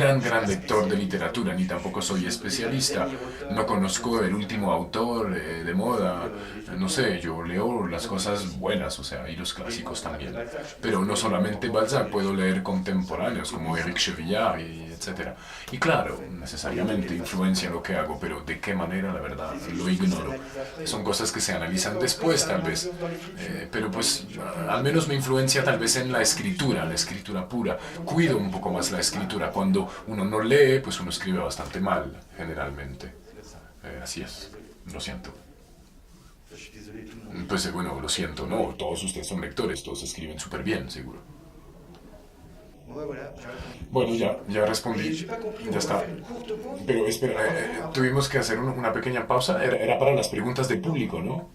lector de literatura, ni tampoco soy especialista. No conozco el último autor de moda, no sé, yo leo las cosas buenas, o sea, y los clásicos también. Pero no solamente Balzac, puedo leer contemporáneos como Éric Chevillard y etcétera. Y claro, necesariamente influencia lo que hago, pero de qué manera, la verdad, lo ignoro. Son cosas que se analizan después, tal vez. Pero pues, al menos me influencia tal vez en la escritura pura. Cuido un poco más la escritura. Cuando uno no lee, pues uno escribe bastante mal, generalmente. Así es, lo siento. Pues bueno, lo siento, no, todos ustedes son lectores, todos escriben súper bien, seguro. Bueno, ya respondí, ya está. Pero espera, tuvimos que hacer una pequeña pausa, era para las preguntas del público, ¿no?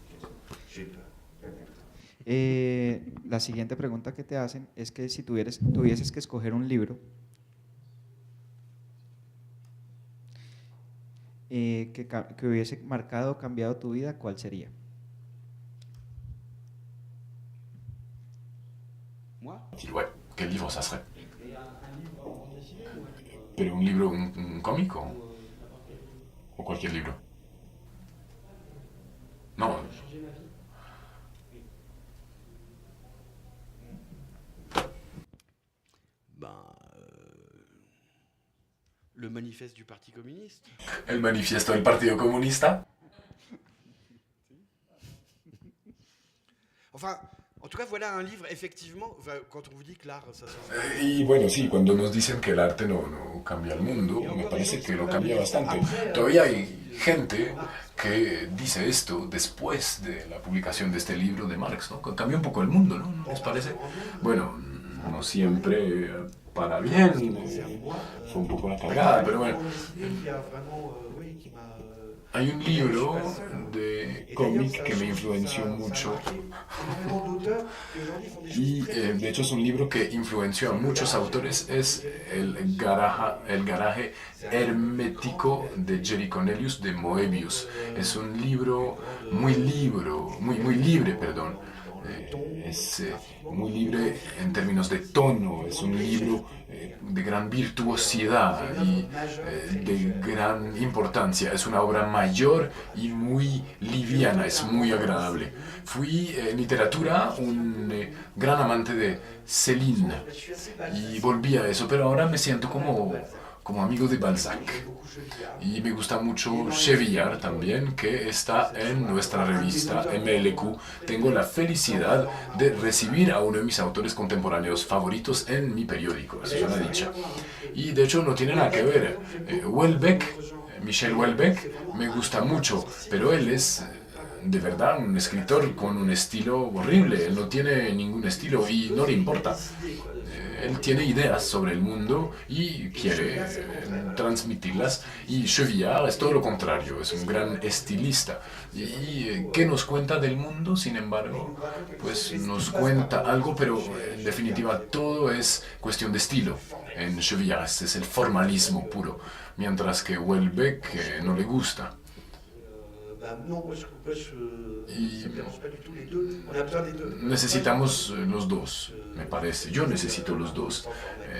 La siguiente pregunta que te hacen es que si tuvieses que escoger un libro que hubiese marcado o cambiado tu vida, ¿cuál sería? Y bueno, ¿qué libro ça serait? ¿Pero un libro, un cómic o cualquier libro? No. Le manifeste du Parti communiste. ¿El manifiesto del Partido Comunista? Enfin, en tout cas, voilà un livre, effectivement, enfin, quand on vous dit que l'art, ça sort... Y bueno, sí, cuando nos dicen que el arte no cambia el mundo, me parece que lo cambia bastante. Todavía hay gente que dice esto después de la publicación de este libro de Marx, ¿no? Cambia un poco el mundo, ¿no? ¿Les parece? Bueno, no siempre para bien, fue un poco una cagada, pero bueno. Hay un libro de cómic que me influenció mucho y de hecho es un libro que influenció a muchos autores, es el garaje hermético de Jerry Cornelius de Moebius. Es un libro muy libre, perdón. Es muy libre en términos de tono, es un libro de gran virtuosidad y de gran importancia. Es una obra mayor y muy liviana, es muy agradable. Fui en literatura un gran amante de Céline y volví a eso, pero ahora me siento como amigo de Balzac. Y me gusta mucho Chevillard también, que está en nuestra revista MLQ. Tengo la felicidad de recibir a uno de mis autores contemporáneos favoritos en mi periódico, eso es una dicha. Y de hecho no tiene nada que ver. Michel Houellebecq, me gusta mucho, pero él es de verdad un escritor con un estilo horrible. Él no tiene ningún estilo y no le importa. Él tiene ideas sobre el mundo y quiere transmitirlas. Y Chevillard es todo lo contrario, es un gran estilista. ¿Y qué nos cuenta del mundo? Sin embargo, pues nos cuenta algo, pero en definitiva todo es cuestión de estilo. En Chevillard es el formalismo puro, mientras que Houellebecq no le gusta. Y necesitamos los dos, me parece. Yo necesito los dos.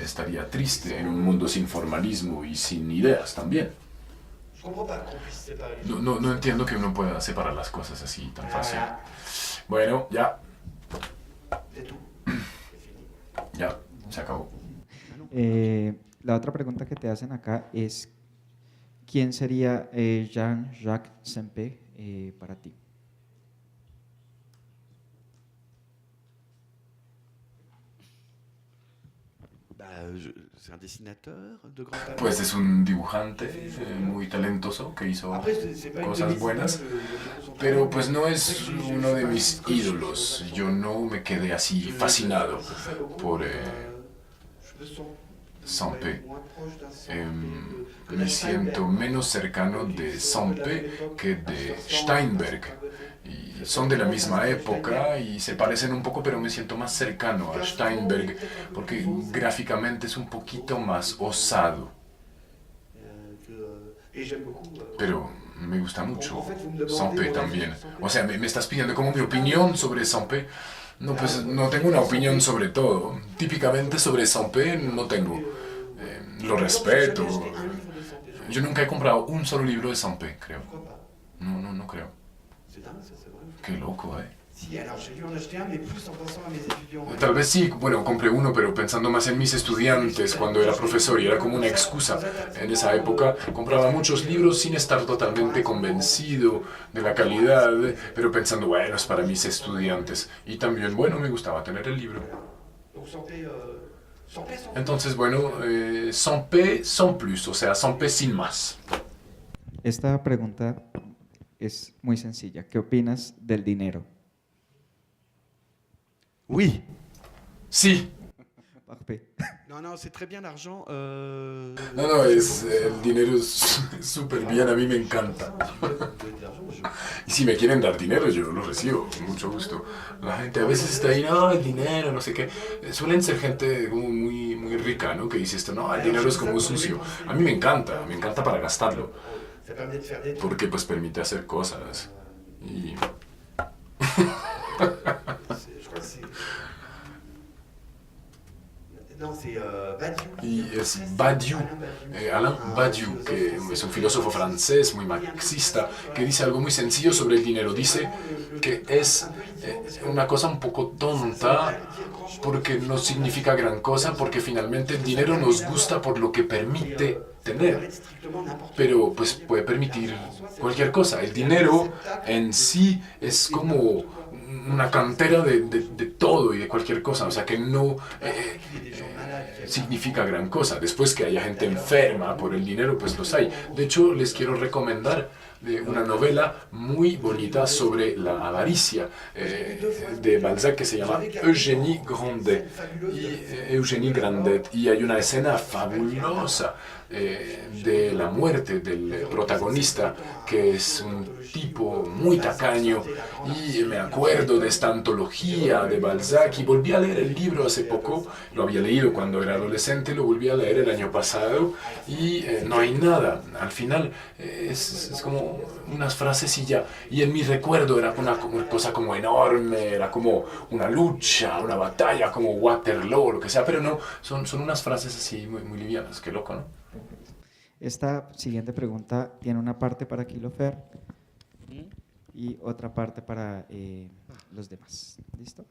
Estaría triste en un mundo sin formalismo y sin ideas también. No entiendo que uno pueda separar las cosas así tan fácil. Bueno, ya. Ya, se acabó. La otra pregunta que te hacen acá es: ¿quién sería Jean-Jacques Sempé para ti? C'est un dessinateur de grand talent. Pues es un dibujante muy talentoso que hizo Après, c'est pas une cosas de mes buenas, idoles, son pero talent. pues no es uno de mis ídolos. Yo no me quedé así fascinado por Sampé. Me siento menos cercano de Sampé que de Steinberg. Y son de la misma época y se parecen un poco, pero me siento más cercano a Steinberg porque gráficamente es un poquito más osado. Et j'aime beaucoup. Pero me gusta mucho Sampé también. O sea, me estás pidiendo como mi opinión sobre Sampé. No, pues no tengo una opinión sobre todo. Típicamente sobre Sampé no tengo. Lo respeto. Yo nunca he comprado un solo libro de Sampé, creo. No creo. C'est dingue, ça, c'est vrai. Qué loco, Si, alors j'ai dû en acheter un, mais plus en pensant à mes étudiants. Tal vez sí, bueno, compré uno, pero pensando más en mis estudiantes cuando era profesor y era como una excusa. En esa época compraba muchos libros sin estar totalmente convencido de la calidad, pero pensando, bueno, es para mis estudiantes. Y también, bueno, me gustaba tener el libro. Donc Sampé, Sampé, Sampé. Entonces, bueno, sans P, sans plus, o sea, sans P sin más. Esta pregunta es muy sencilla. ¿Qué opinas del dinero? Oui. Sí. Parfait. Non, c'est très bien l'argent. No, es, el dinero es súper bien, a mí me encanta. Y si me quieren dar dinero, yo lo recibo, con mucho gusto. La gente a veces está ahí, no, el dinero, no sé qué. Suelen ser gente como muy rica, ¿no? Que dice esto, no, el dinero es como sucio. A mí me encanta para gastarlo. Ça permet de faire des trucs. Porque pues permite hacer cosas. Y Je crois que c'est. Non, c'est Badiou. Y es Badiou, Alain Badiou, que es un filósofo francés muy marxista, que dice algo muy sencillo sobre el dinero. Dice que es una cosa un poco tonta porque no significa gran cosa, porque finalmente el dinero nos gusta por lo que permite tener, pero pues puede permitir cualquier cosa. El dinero en sí es como una cantera de todo y de cualquier cosa, o sea que no significa gran cosa. Después que haya gente enferma por el dinero, pues los hay. De hecho, les quiero recomendar una novela muy bonita sobre la avaricia de Balzac que se llama Eugénie Grandet, y hay una escena fabulosa de la muerte del protagonista, que es un tipo muy tacaño, y me acuerdo de esta antología de Balzac y volví a leer el libro hace poco. Lo había leído cuando era adolescente, lo volví a leer el año pasado y no hay nada. Al final es como unas frases y ya. Y en mi recuerdo era una cosa como enorme, era como una lucha, una batalla, como Waterloo, lo que sea, pero no, son unas frases así muy livianas. Qué loco, ¿no? Esta siguiente pregunta tiene una parte para Kilo Fer y otra parte para los demás. ¿Listo?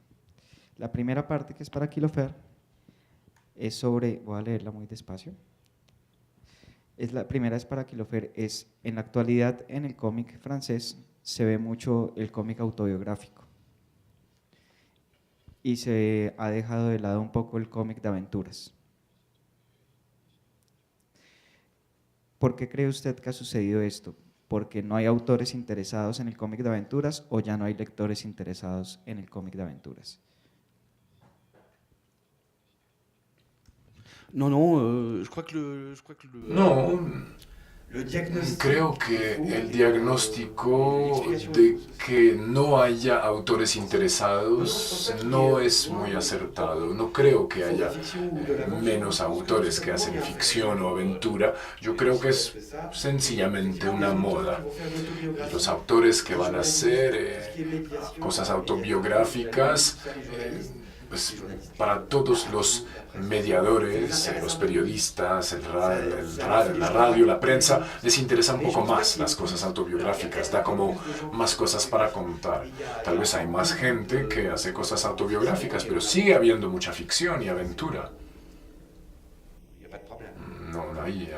La primera parte, que es para Kilo Fer, es sobre, voy a leerla muy despacio. La primera es para Kilo Fer, es en la actualidad en el cómic francés se ve mucho el cómic autobiográfico y se ha dejado de lado un poco el cómic de aventuras. ¿Por qué cree usted que ha sucedido esto? ¿Porque no hay autores interesados en el cómic de aventuras o ya no hay lectores interesados en el cómic de aventuras? Non, je crois que No, le diagnostic. creo que el diagnóstico de que no haya autores interesados no es muy acertado. No creo que haya menos autores que hacen ficción o aventura. Yo creo que es sencillamente una moda. Los autores que van a hacer cosas autobiográficas, pues para todos los mediadores, los periodistas, la radio, la prensa, les interesa un poco más las cosas autobiográficas, da como más cosas para contar. Tal vez hay más gente que hace cosas autobiográficas, pero sigue habiendo mucha ficción y aventura. No, hay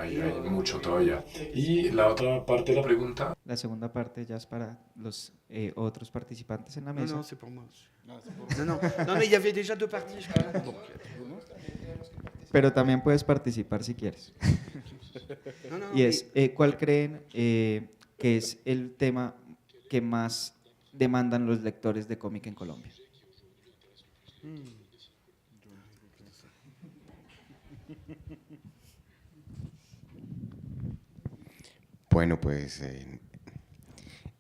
mucho todavía. Y la otra parte de la pregunta. La segunda parte ya es para los otros participantes en la mesa. Non, c'est pour moi. Non, mais il y avait déjà deux parties, je crois. Donc. pero también puedes participar si quieres. Y es, ¿cuál creen que es el tema que más demandan los lectores de cómic en Colombia? Bueno, pues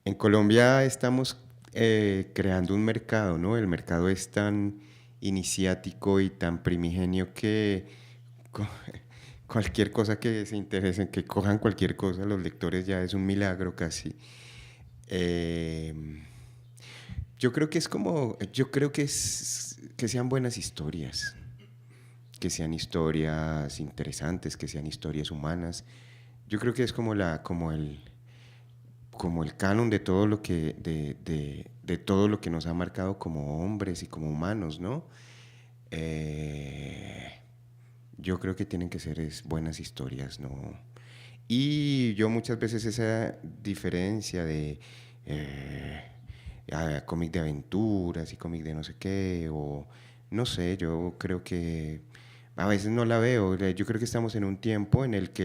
en Colombia estamos creando un mercado, ¿no? El mercado es tan iniciático y tan primigenio que cualquier cosa que se interesen, que cojan cualquier cosa, los lectores ya es un milagro casi. Yo creo que que sean buenas historias, que sean historias interesantes, que sean historias humanas. Yo creo que es como el canon de todo lo que de todo lo que nos ha marcado como hombres y como humanos, ¿no? Yo creo que tienen que ser buenas historias, ¿no? Y yo muchas veces esa diferencia de cómic de aventuras y cómic de no sé qué, o no sé, yo creo que a veces no la veo. Yo creo que estamos en un tiempo en el que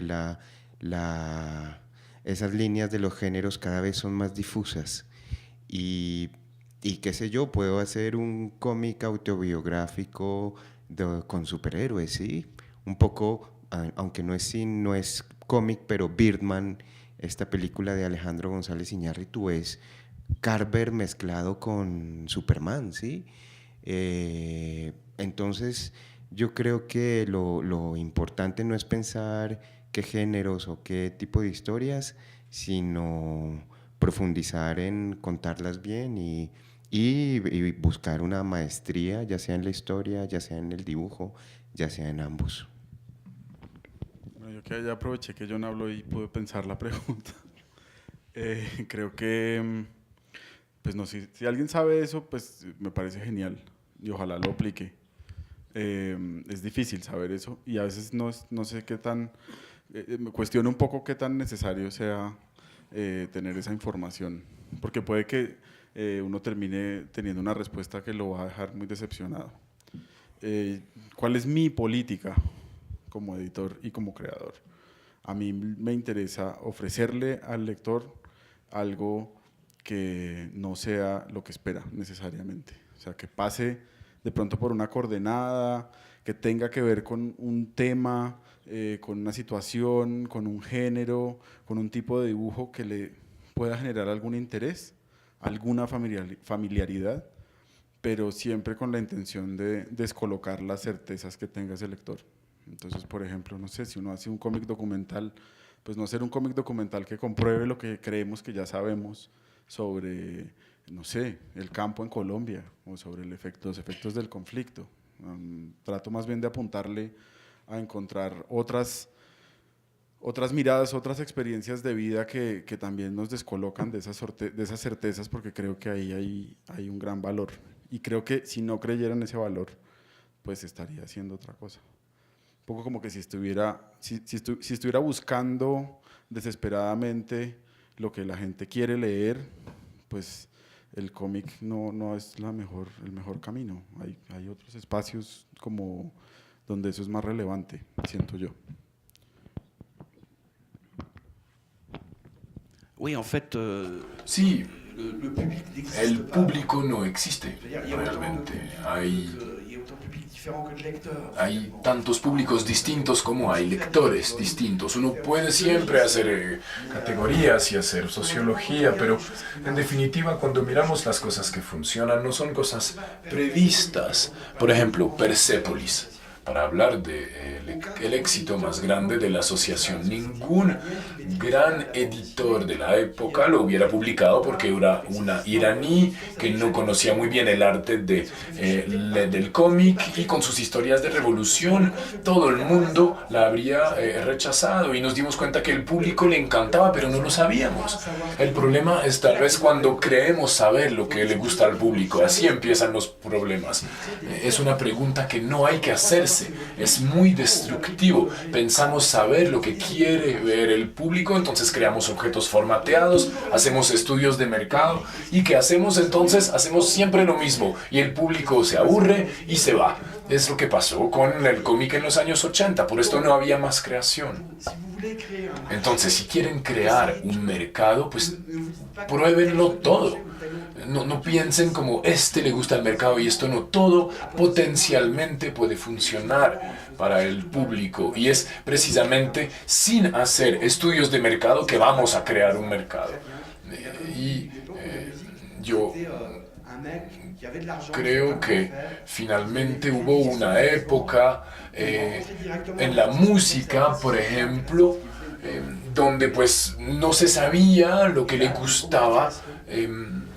esas líneas de los géneros cada vez son más difusas y qué sé yo, puedo hacer un cómic autobiográfico con superhéroes, ¿sí? Un poco, aunque no es cómic, pero Birdman, esta película de Alejandro González Iñárritu, es Carver mezclado con Superman, ¿sí? Entonces yo creo que lo importante no es pensar qué géneros o qué tipo de historias, sino profundizar en contarlas bien y buscar una maestría, ya sea en la historia, ya sea en el dibujo, ya sea en ambos. Bueno, yo que ya aproveché que John habló y pude pensar la pregunta. Creo que, pues no sé, si alguien sabe eso, pues me parece genial y ojalá lo aplique. Es difícil saber eso y a veces no sé qué tan, me cuestiono un poco qué tan necesario sea tener esa información, porque puede que uno termine teniendo una respuesta que lo va a dejar muy decepcionado. ¿Cuál es mi política como editor y como creador? A mí me interesa ofrecerle al lector algo que no sea lo que espera necesariamente, o sea, que pase de pronto por una coordenada, que tenga que ver con un tema, con una situación, con un género, con un tipo de dibujo que le pueda generar algún interés, alguna familiaridad, pero siempre con la intención de descolocar las certezas que tenga ese lector. Entonces, por ejemplo, no sé, si uno hace un cómic documental, pues no hacer un cómic documental que compruebe lo que creemos que ya sabemos sobre, no sé, el campo en Colombia o sobre los efectos del conflicto. Trato más bien de apuntarle a encontrar otras miradas, otras experiencias de vida que también nos descolocan de esas certezas, porque creo que ahí hay un gran valor. Y creo que si no creyera en ese valor, pues estaría haciendo otra cosa. Un poco como que si estuviera buscando desesperadamente lo que la gente quiere leer, pues el cómic no es el mejor camino. Hay otros espacios como donde eso es más relevante, siento yo. Oui, en fait, Sí, le public n'existe el pas. público no existe C'est-à-dire, il y a autant realmente. de public il y a autant de public différent que de lecteurs. Hay tantos públicos distintos como hay lectores distintos. Uno puede siempre hacer categorías y hacer sociología, pero en definitiva cuando miramos las cosas que funcionan no son cosas previstas. Por ejemplo, Persepolis. Para hablar del éxito más grande de la asociación, ningún gran editor de la época lo hubiera publicado porque era una iraní que no conocía muy bien el arte del cómic y con sus historias de revolución todo el mundo la habría rechazado y nos dimos cuenta que el público le encantaba, pero no lo sabíamos. El problema es tal vez cuando creemos saber lo que le gusta al público, así empiezan los problemas. Es una pregunta que no hay que hacerse hace. Es muy destructivo. Pensamos saber lo que quiere ver el público, entonces creamos objetos formateados, hacemos estudios de mercado y ¿qué hacemos entonces? Hacemos siempre lo mismo y el público se aburre y se va. Es lo que pasó con el cómic en los años 80, por esto no había más creación. Entonces, si quieren crear un mercado, pues pruébenlo todo. No piensen como este le gusta el mercado y esto no. Todo potencialmente puede funcionar para el público y es precisamente sin hacer estudios de mercado que vamos a crear un mercado. Yo creo que finalmente hubo una época en la música, por ejemplo, donde pues no se sabía lo que le gustaba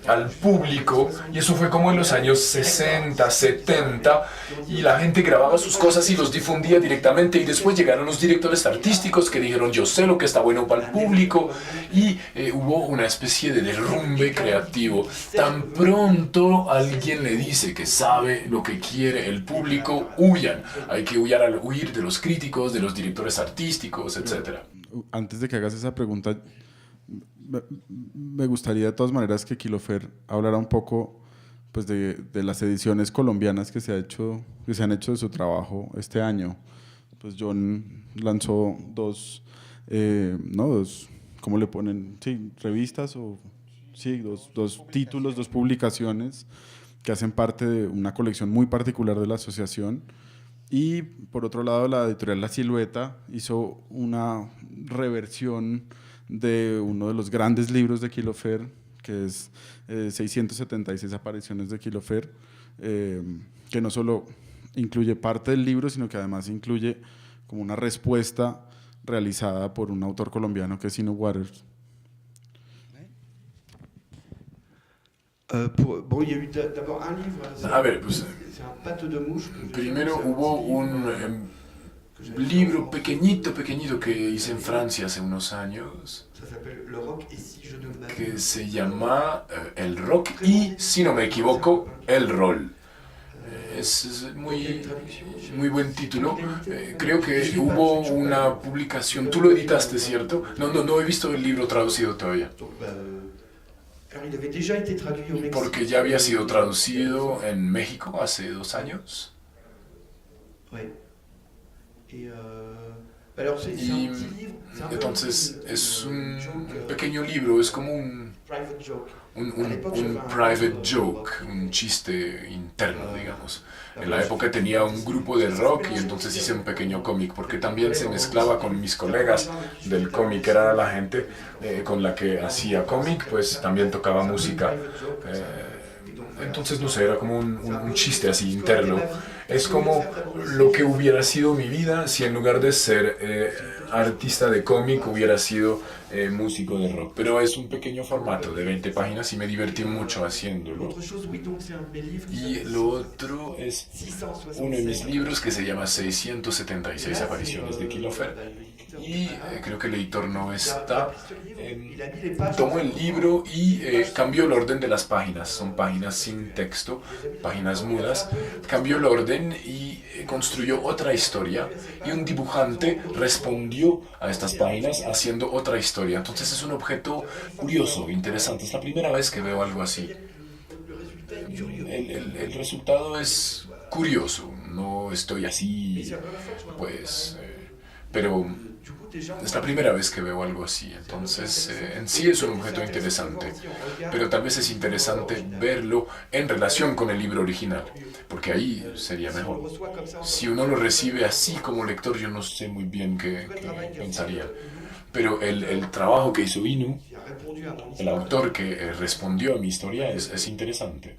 al público, y eso fue como en los años 60, 70, y la gente grababa sus cosas y los difundía directamente, y después llegaron los directores artísticos que dijeron yo sé lo que está bueno para el público, y hubo una especie de derrumbe creativo. Tan pronto alguien le dice que sabe lo que quiere el público, huyan. Hay que huir de los críticos, de los directores artísticos, etc. Antes de que hagas esa pregunta, me gustaría de todas maneras que Kilo Fer hablara un poco pues, de las ediciones colombianas que se han hecho de su trabajo este año. Pues John lanzó dos, ¿cómo le ponen? Sí, revistas o sí, dos títulos, dos publicaciones que hacen parte de una colección muy particular de la asociación. Y por otro lado, la editorial La Silueta hizo una reversión de uno de los grandes libros de Kilo Fer, que es 676 apariciones de Kilo Fer, que no solo incluye parte del libro, sino que además incluye como una respuesta realizada por un autor colombiano que es Sino Waters. Bon, il y a eu d'abord un livre. A ver, pues C'est un pâte de mouche. primero hubo un libro pequeñito que hice en Francia hace unos años, Ça s'appelle Le rock et si je ne m'abuse. que se llama El rock y, si no me equivoco, El rol. Es muy buen título. Creo que hubo una publicación. Tú lo editaste, ¿cierto? No he visto el libro traducido todavía. Donc, alors, il avait déjà été traduit au Mexique. Porque ya había sido traducido en México hace 2 años. Ouais. Et alors, c'est un Y petit livre. C'est un peu entonces es un joke, pequeño libro, es como un private joke. private joke, un chiste interno, digamos. En la época tenía un grupo de rock y entonces hice un pequeño cómic, porque también se mezclaba con mis colegas del cómic, era la gente con la que hacía cómic, pues también tocaba música. Entonces, no sé, era como un chiste así interno. Es como lo que hubiera sido mi vida si en lugar de ser artista de cómic hubiera sido músico de rock. Pero es un pequeño formato de 20 páginas y me divertí mucho haciéndolo. Autre chose, oui, donc c'est un de mes livres qui Y s'appelle lo otro es 666. uno de mis libros que se llama 676 apariciones de Kilo Fer. Y creo que el editor no está. Tomó el libro y cambió el orden de las páginas. Son páginas sin texto, páginas mudas. Cambió el orden y construyó otra historia. Y un dibujante respondió a estas páginas haciendo otra historia. Entonces es un objeto curioso, interesante. Es la primera vez que veo algo así. El resultado es curioso. No estoy así, pues... pero es la primera vez que veo algo así, entonces en sí es un objeto interesante, pero tal vez es interesante verlo en relación con el libro original, porque ahí sería mejor. Si uno lo recibe así como lector, yo no sé muy bien qué pensaría, pero el trabajo que hizo Inu, el autor que respondió a mi historia, es interesante.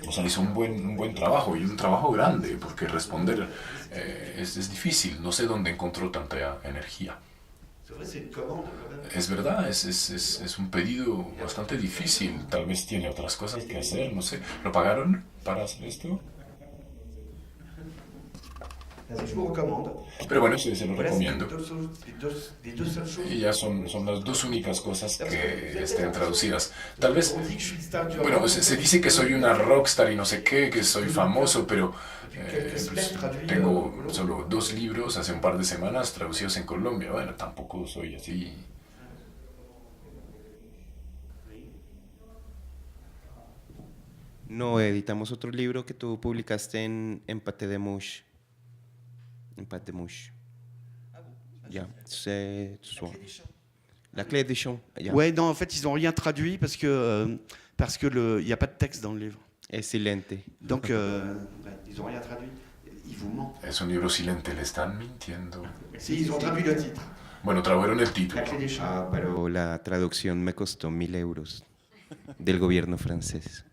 O sea, hizo un buen trabajo y un trabajo grande, porque responder es difícil. No sé dónde encontró tanta energía. Es verdad, es un pedido bastante difícil. Tal vez tiene otras cosas que hacer, no sé. ¿Lo pagaron para hacer esto? Je vous recommande. Pero bueno, sí, se lo Voilà, c'est recomiendo. les deux seules choses. Y ya son las dos únicas cosas que estén traducidas. Tal vez, On dit que je suis le star du bueno, rock. se dice que soy una rockstar y no sé qué, que soy famoso, pero pues, tengo solo 2 libros hace un par de semanas traducidos en Colombia. Bueno, tampoco soy así. No, editamos otro libro que tú publicaste en Paté de Mouche. En Paté de Mouche. Ya, c'est La clé des champs. Ya. Ouais, non, en fait, ils n'ont rien traduit parce que il n'y a pas de texte dans le livre. Es silente. Donc, ils n'ont rien traduit. Ils vous mentent. Es un libro silente, le están mintiendo. Si, ils ont traduit le titre. Bueno, tradujeron el título. La clé des champs. Ah, pero la traducción me costó 1.000 euros del gobierno francés.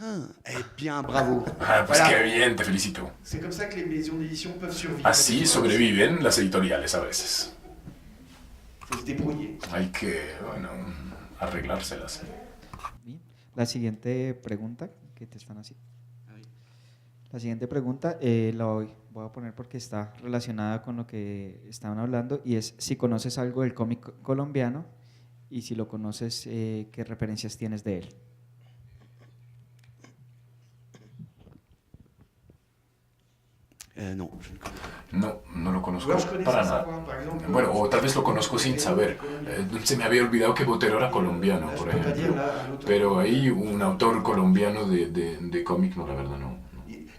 Ah, eh bien, bravo. Ah, pues Voilà. qué bien, te felicito. C'est comme ça que les maisons d'édition peuvent survivre. Así sobreviven las editoriales a veces. Il faut se débrouiller. Hay que, bueno, arreglárselas. Bien. La siguiente pregunta que te están haciendo. La siguiente pregunta la voy a poner porque está relacionada con lo que estaban hablando y es si conoces algo del cómic colombiano y si lo conoces, ¿qué referencias tienes de él? Non, je ne connais pas. No lo conozco Alors, je connais para sans nada. savoir, par exemple. Bueno, o tal vez lo conozco sin saber. Se me había olvidado que Botero era colombiano, Là, je por peux pas dire ejemplo. là, l'auteur. Pero hay un autor colombiano de cómic, no, la verdad no.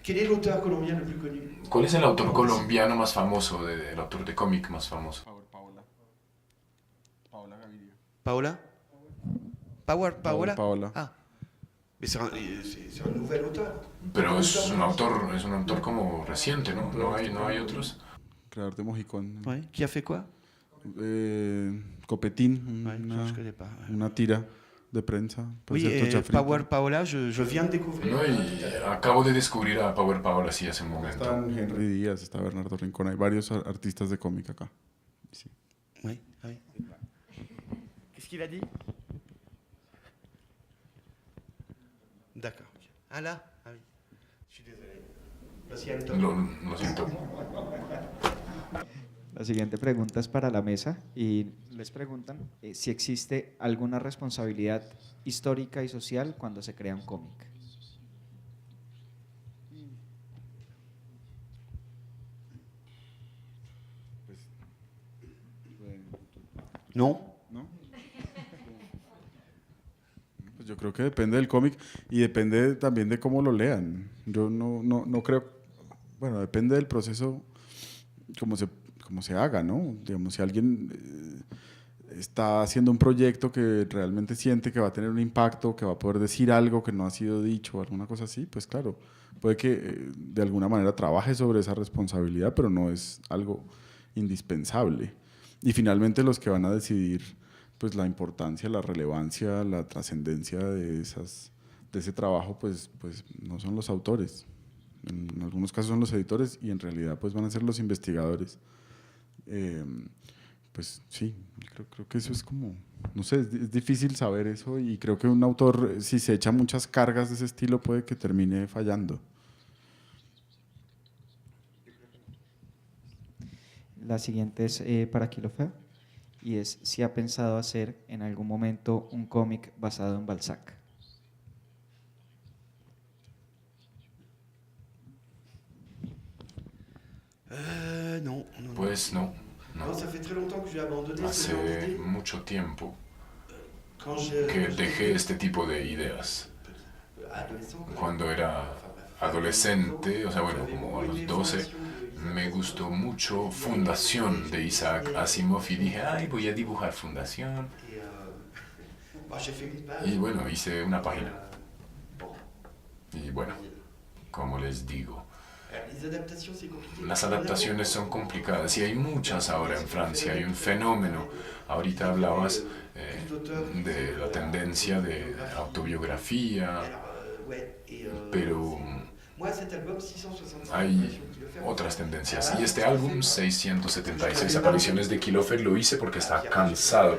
Quel est l'auteur colombien le plus connu? ¿Cuál es el autor colombiano más famoso, el autor de cómic más famoso? Paola Gaviria. Paola? Paola? Paola. Ah. Mais c'est un nouvel auteur. Pero es un autor como reciente, ¿no? No hay otros. Creador de Mojicón. Ouais. Qui a fait quoi? Copetín, Ouais, je connais pas. una tira de prensa. Puede Oui, ser et Tocha Frita. Power Paola, je viens de découvrir. No, y acabo de descubrir a Power Paola así hace un momento. Está Henry Díaz, está Bernardo Rincón, hay varios artistas de cómic acá. Sí. Oui, oui. Qu'est-ce qu'il a dit? D'accord. Ah là? Ah oui. Je suis désolé. Parce qu'il y a le temps. Lo siento. La siguiente pregunta es para la mesa y les preguntan si existe alguna responsabilidad histórica y social cuando se crea un cómic. Non? ¿No? Pues yo creo que depende del cómic y depende también de cómo lo lean. Yo no creo, bueno, depende del proceso, cómo se haga, ¿no? Digamos, si alguien está haciendo un proyecto que realmente siente que va a tener un impacto, que va a poder decir algo que no ha sido dicho o alguna cosa así, pues claro, puede que de alguna manera trabaje sobre esa responsabilidad, pero no es algo indispensable. Y finalmente los que van a decidir pues la importancia, la relevancia, la trascendencia de ese trabajo, pues no son los autores. En algunos casos son los editores y en realidad pues van a ser los investigadores. Pues sí, creo que eso es como, no sé, es difícil saber eso y creo que un autor, si se echa muchas cargas de ese estilo, puede que termine fallando. La siguiente es para Kilofer y es si ha pensado hacer en algún momento un cómic basado en Balzac. Non. Pues no. Non, ça fait très longtemps que j'ai abandonné ce Hace genre d'idée. mucho tiempo Quand que dejé este tipo de ideas. adolescent, Cuando era adolescente, o sea, bueno, como a los 12, me gustó mucho Fundación de Isaac Asimov y dije, ay, voy a dibujar Fundación. et j'ai fait une page. Y bueno, hice una página. Y bueno, como les digo, Les adaptations, c'est compliqué. las adaptaciones son complicadas y hay muchas ahora en Francia, hay un fenómeno. Ahorita hablabas de la tendencia de autobiografía, pero Moi, cet album, 665 hay otras tendencias. Y este álbum, 676 apariciones de Kilofer, lo hice porque estaba cansado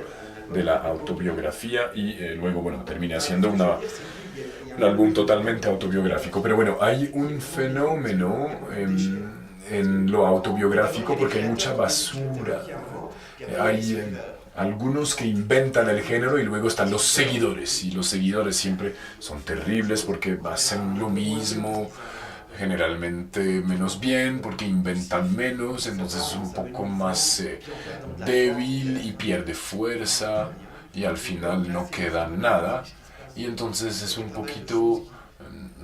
de la autobiografía y luego, bueno, terminé haciendo un álbum totalmente autobiográfico. Pero bueno, hay un fenómeno en lo autobiográfico porque hay mucha basura. Hay algunos que inventan el género y luego están los seguidores. Y los seguidores siempre son terribles porque hacen lo mismo, generalmente menos bien, porque inventan menos, entonces es un poco más débil y pierde fuerza y al final no queda nada. Y entonces es un poquito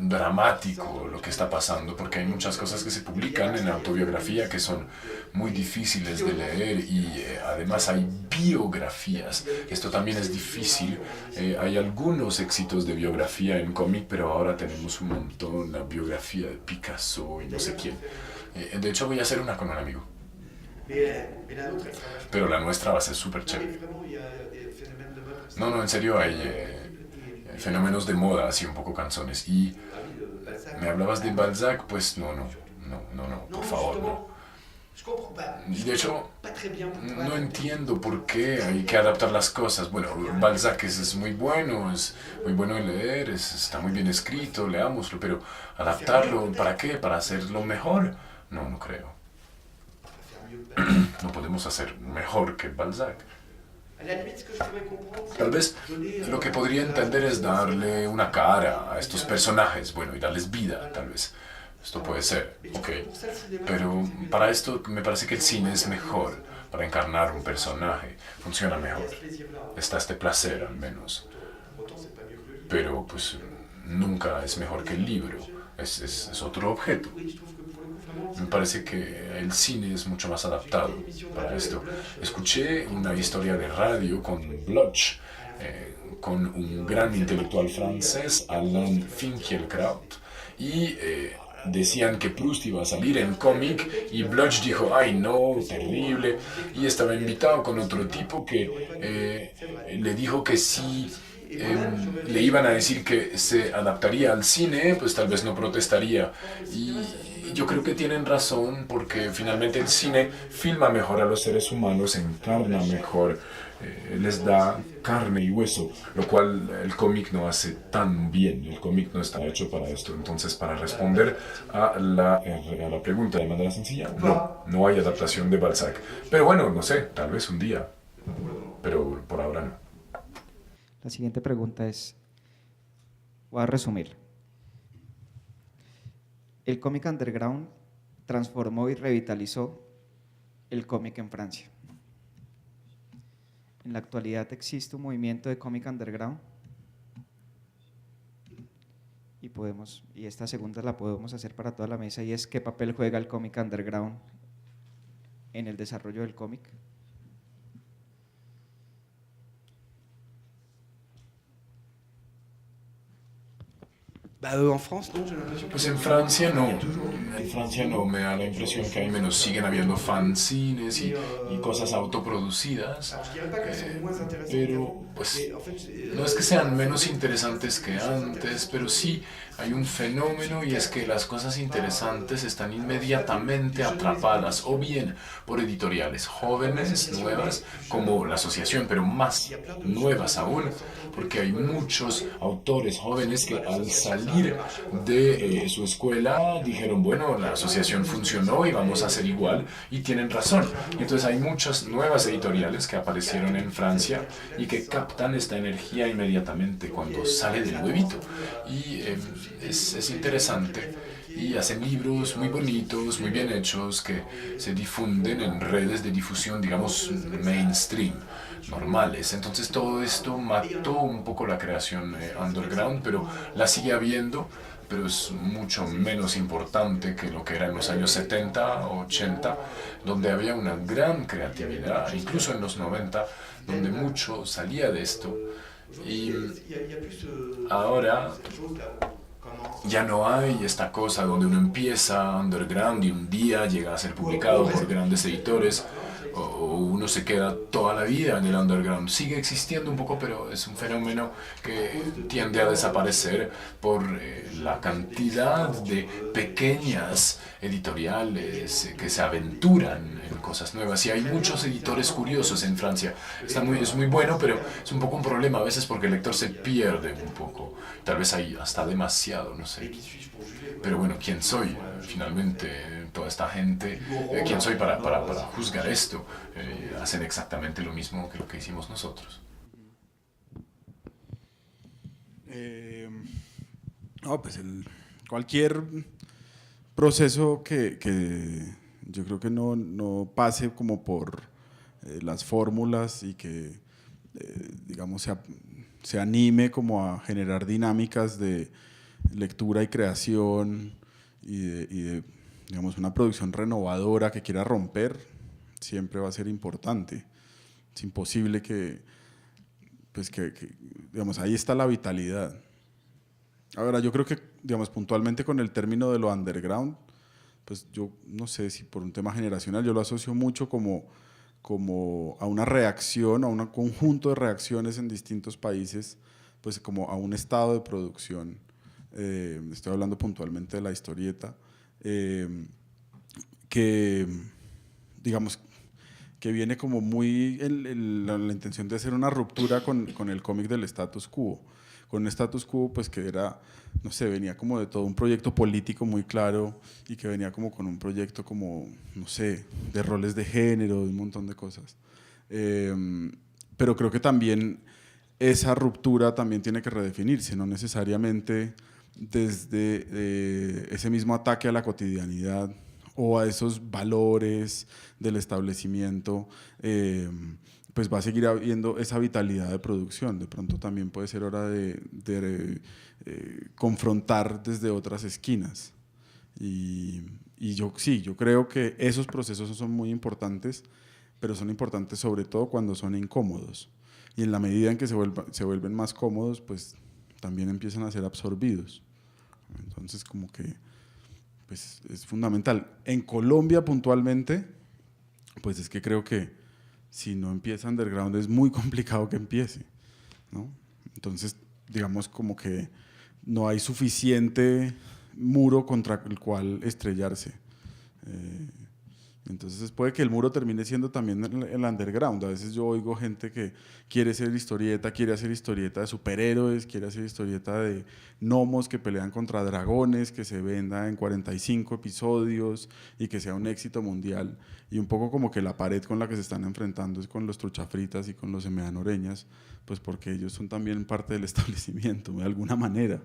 dramático lo que está pasando, porque hay muchas cosas que se publican en autobiografía que son muy difíciles de leer y además hay biografías. Esto también es difícil. Hay algunos éxitos de biografía en cómic, pero ahora tenemos un montón, la biografía de Picasso y no sé quién. De hecho voy a hacer una con un amigo, pero la nuestra va a ser súper chévere. No, en serio hay fenómenos de moda así un poco canzones. Y me hablabas de Balzac, pues no, por favor, no. Y de hecho, no entiendo por qué hay que adaptar las cosas. Bueno, Balzac es muy bueno de leer, está muy bien escrito, leámoslo, pero adaptarlo, ¿para qué? ¿Para hacerlo mejor? No creo. No podemos hacer mejor que Balzac. Tal vez lo que podría entender es darle una cara a estos personajes, bueno, y darles vida, tal vez. Esto puede ser, ok. Pero para esto me parece que el cine es mejor, para encarnar un personaje. Funciona mejor. Está este placer, al menos. Pero, pues, nunca es mejor que el libro. Es otro objeto. Me parece que el cine es mucho más adaptado para esto. Escuché una historia de radio con Bloch, con un gran intelectual francés, Alain Finkielkraut, y decían que Proust iba a salir en cómic y Bloch dijo, ay no, terrible, y estaba invitado con otro tipo que le dijo que si le iban a decir que se adaptaría al cine, pues tal vez no protestaría. Y yo creo que tienen razón porque finalmente el cine filma mejor a los seres humanos, encarna mejor, les da carne y hueso, lo cual el cómic no hace tan bien. El cómic no está hecho para esto. Entonces, para responder a la pregunta de manera sencilla, no hay adaptación de Balzac. Pero bueno, no sé, tal vez un día, pero por ahora no. La siguiente pregunta es, voy a resumir. El cómic underground transformó y revitalizó el cómic en Francia. En la actualidad existe un movimiento de cómic underground y esta segunda la podemos hacer para toda la mesa y es ¿qué papel juega el cómic underground en el desarrollo del cómic? En France, non, j'ai l'impression. Pues en Francia no, me da la impresión que hay menos, siguen habiendo fanzines y cosas autoproducidas, pero pues no es que sean menos interesantes que antes, pero sí hay un fenómeno y es que las cosas interesantes están inmediatamente atrapadas o bien por editoriales jóvenes, nuevas, como la asociación, pero más nuevas aún, porque hay muchos autores jóvenes que al salir de su escuela dijeron, bueno, la asociación funcionó y vamos a hacer igual, y tienen razón. Y entonces hay muchas nuevas editoriales que aparecieron en Francia y que captan esta energía inmediatamente cuando sale del huevito. Y es interesante. Y hacen libros muy bonitos, muy bien hechos, que se difunden en redes de difusión, digamos, mainstream, normales. Entonces todo esto mató un poco la creación underground, pero la sigue habiendo, pero es mucho menos importante que lo que era en los años 70 o 80, donde había una gran creatividad, incluso en los 90, donde mucho salía de esto. Y ahora ya no hay esta cosa donde uno empieza underground y un día llega a ser publicado por grandes editores. o uno se queda toda la vida en el underground. Sigue existiendo un poco, pero es un fenómeno que tiende a desaparecer por la cantidad de pequeñas editoriales que se aventuran en cosas nuevas. Y hay muchos editores curiosos en Francia. Es muy bueno, pero es un poco un problema a veces porque el lector se pierde un poco. Tal vez hay hasta demasiado, no sé. Pero bueno, ¿quién soy? Finalmente, toda esta gente, ¿quién soy para juzgar esto? Hacen exactamente lo mismo que lo que hicimos nosotros. No, pues cualquier proceso que yo creo que no pase como por las fórmulas y que, digamos, se anime como a generar dinámicas de lectura y creación y de, digamos, una producción renovadora que quiera romper, siempre va a ser importante. Es imposible pues digamos, ahí está la vitalidad. Ahora, yo creo que, digamos, puntualmente con el término de lo underground, pues yo no sé si por un tema generacional, yo lo asocio mucho como a una reacción, a un conjunto de reacciones en distintos países, pues como a un estado de producción. Estoy hablando puntualmente de la historieta, que, digamos, que viene como muy en la intención de hacer una ruptura con el cómic del status quo. Con un status quo, pues que era, no sé, venía como de todo un proyecto político muy claro y que venía como con un proyecto como, no sé, de roles de género, de un montón de cosas. Pero creo que también esa ruptura también tiene que redefinirse, no necesariamente desde ese mismo ataque a la cotidianidad o a esos valores del establecimiento, pues va a seguir habiendo esa vitalidad de producción. De pronto también puede ser hora de confrontar desde otras esquinas. Y yo creo que esos procesos son muy importantes, pero son importantes sobre todo cuando son incómodos. Y en la medida en que se vuelven más cómodos, pues también empiezan a ser absorbidos. Entonces, como que pues, es fundamental. En Colombia, puntualmente, pues es que creo que si no empieza underground es muy complicado que empiece, ¿no? Entonces, digamos como que no hay suficiente muro contra el cual estrellarse. Entonces puede que el muro termine siendo también el underground. A veces yo oigo gente que quiere hacer historieta de superhéroes, quiere hacer historieta de gnomos que pelean contra dragones, que se venda en 45 episodios y que sea un éxito mundial. Y un poco como que la pared con la que se están enfrentando es con los truchafritas y con los oreñas, pues porque ellos son también parte del establecimiento, de alguna manera,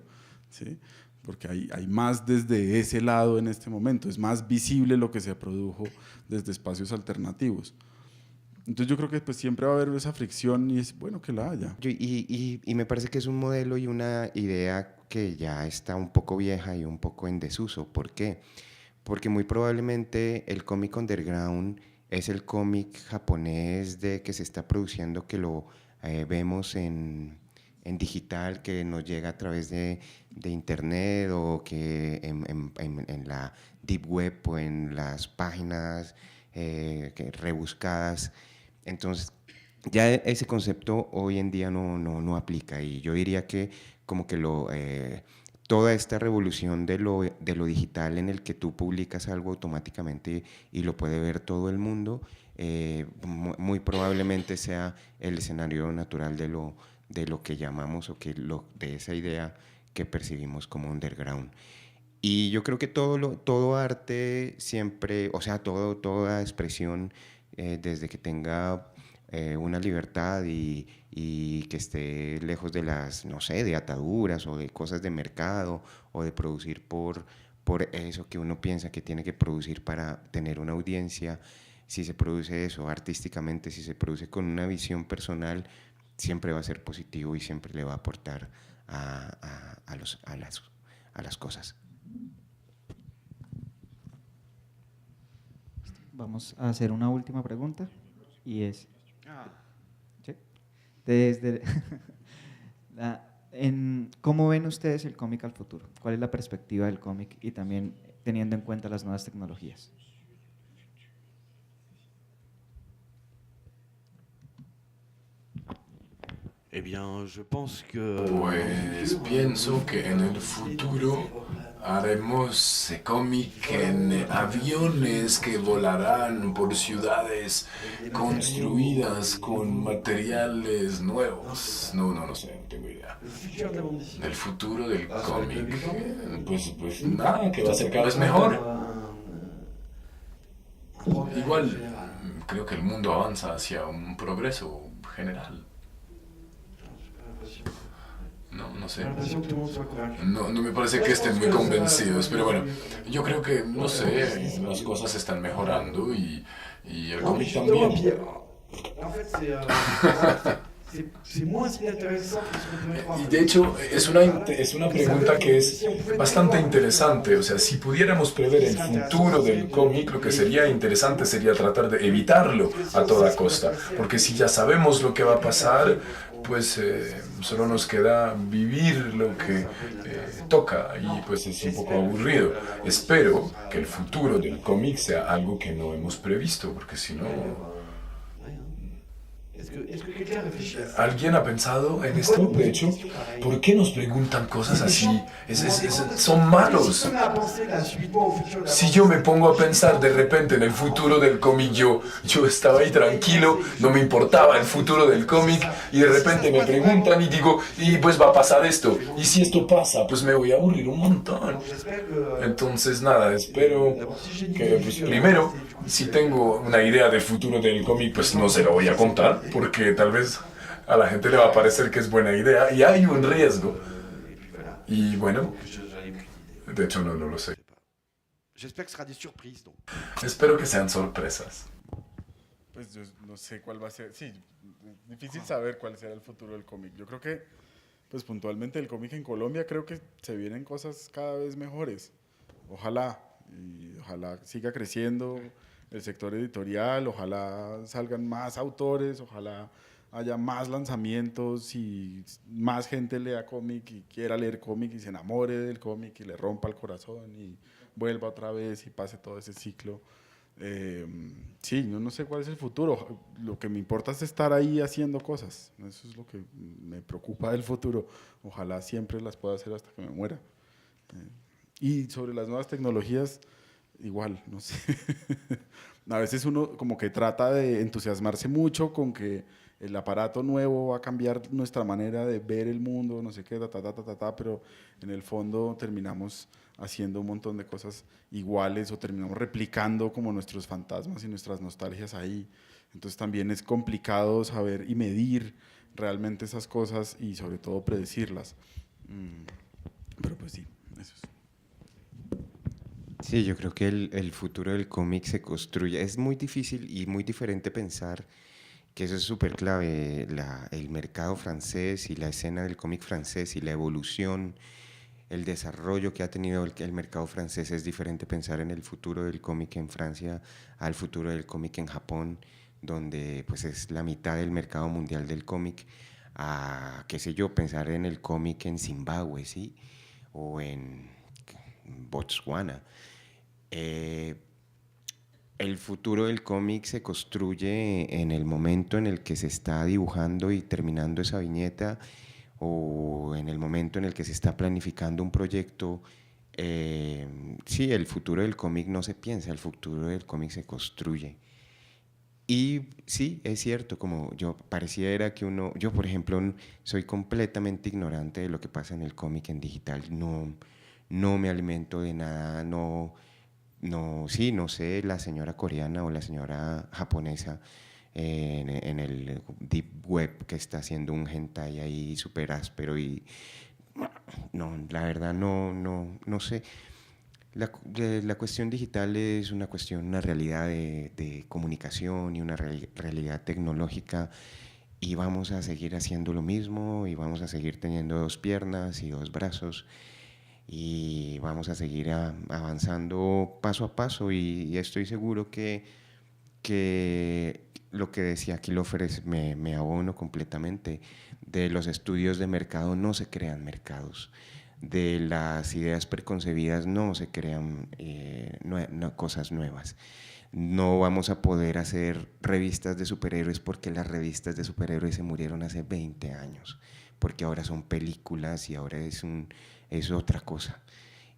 ¿sí? Porque hay más desde ese lado en este momento, es más visible lo que se produjo desde espacios alternativos. Entonces yo creo que pues siempre va a haber esa fricción y es bueno que la haya. Y me parece que es un modelo y una idea que ya está un poco vieja y un poco en desuso. ¿Por qué? Porque muy probablemente el cómic underground es el cómic japonés que se está produciendo, que lo vemos en digital, que nos llega a través de internet o que en la deep web o en las páginas rebuscadas. Entonces ya ese concepto hoy en día no aplica, y yo diría que como que toda esta revolución de lo digital, en el que tú publicas algo automáticamente y lo puede ver todo el mundo, muy probablemente sea el escenario natural de lo que llamamos de esa idea que percibimos como underground. Y yo creo que todo arte siempre, o sea, toda expresión, desde que tenga una libertad y que esté lejos de las, no sé, de ataduras o de cosas de mercado o de producir por eso que uno piensa que tiene que producir para tener una audiencia. Si se produce eso artísticamente, si se produce con una visión personal, siempre va a ser positivo y siempre le va a aportar a las cosas. Vamos a hacer una última pregunta y es, ¿sí? ¿Cómo ven ustedes el cómic al futuro? ¿Cuál es la perspectiva del cómic y también teniendo en cuenta las nuevas tecnologías? Eh bien, je pense que... Pues pienso que en el futuro haremos cómic en aviones que volarán por ciudades construidas con materiales nuevos. No sé, no tengo idea. El futuro del cómic, pues nada, que va a ser cada vez mejor. Igual, creo que el mundo avanza hacia un progreso general. No sé. No me parece que estén muy convencidos, pero bueno, yo creo que, no sé, las cosas están mejorando y el cómic también. En fait, c'est moins inintéressant que ce qu'on pourrait croire. Y de hecho, es una pregunta que es bastante interesante. O sea, si pudiéramos prever el futuro del cómic, lo que sería interesante sería tratar de evitarlo a toda costa. Porque si ya sabemos lo que va a pasar, pues solo nos queda vivir lo que toca y pues es un poco aburrido. Espero que el futuro del cómic sea algo que no hemos previsto, porque si no... Est-ce que quelqu'un réfléchit à ça? ¿Alguien ha pensado en esto? De hecho, ¿por qué nos preguntan cosas así? Son malos. Si yo me pongo a pensar de repente en el futuro del cómic, yo estaba ahí tranquilo, no me importaba el futuro del cómic, y de repente me preguntan y digo, y pues va a pasar esto. Y si esto pasa, pues me voy a aburrir un montón. Entonces nada, espero que pues, primero, si tengo una idea del futuro del cómic, pues no se lo voy a contar, porque tal vez a la gente le va a parecer que es buena idea y hay un riesgo. Y bueno, de hecho no lo sé. J'espère que ce sera des surprises, donc. Espero que sean sorpresas. Pues yo no sé cuál va a ser. Sí, es difícil saber cuál será el futuro del cómic. Yo creo que, pues puntualmente el cómic en Colombia, creo que se vienen cosas cada vez mejores. Ojalá, y ojalá siga creciendo el sector editorial, ojalá salgan más autores, ojalá haya más lanzamientos y más gente lea cómic y quiera leer cómic y se enamore del cómic y le rompa el corazón y vuelva otra vez y pase todo ese ciclo. Sí, yo no sé cuál es el futuro. Lo que me importa es estar ahí haciendo cosas. Eso es lo que me preocupa del futuro. Ojalá siempre las pueda hacer hasta que me muera. Y sobre las nuevas tecnologías, igual, no sé. A veces uno como que trata de entusiasmarse mucho con que el aparato nuevo va a cambiar nuestra manera de ver el mundo, no sé qué, pero en el fondo terminamos haciendo un montón de cosas iguales o terminamos replicando como nuestros fantasmas y nuestras nostalgias ahí. Entonces también es complicado saber y medir realmente esas cosas y sobre todo predecirlas. Pero pues sí, eso es. Sí, yo creo que el futuro del cómic se construye. Es muy difícil y muy diferente pensar que eso es súper clave, el mercado francés y la escena del cómic francés y la evolución, el desarrollo que ha tenido el mercado francés. Es diferente pensar en el futuro del cómic en Francia al futuro del cómic en Japón, donde pues es la mitad del mercado mundial del cómic, a, qué sé yo, pensar en el cómic en Zimbabue, ¿sí? O en Botswana. El futuro del cómic se construye en el momento en el que se está dibujando y terminando esa viñeta, o en el momento en el que se está planificando un proyecto. Sí, el futuro del cómic no se piensa, el futuro del cómic se construye. Y sí, es cierto, como pareciera que yo por ejemplo soy completamente ignorante de lo que pasa en el cómic en digital, no me alimento de nada, no sé la señora coreana o la señora japonesa en el deep web que está haciendo un hentai ahí súper áspero y no, la verdad no sé. La cuestión digital es una realidad de comunicación y una realidad tecnológica, y vamos a seguir haciendo lo mismo y vamos a seguir teniendo 2 piernas y 2 brazos y vamos a seguir avanzando paso a paso, y estoy seguro que lo que decía Quilóferes me abono completamente. De los estudios de mercado no se crean mercados, de las ideas preconcebidas no se crean cosas nuevas, No vamos a poder hacer revistas de superhéroes porque las revistas de superhéroes se murieron hace 20 años, porque ahora son películas y ahora es otra cosa.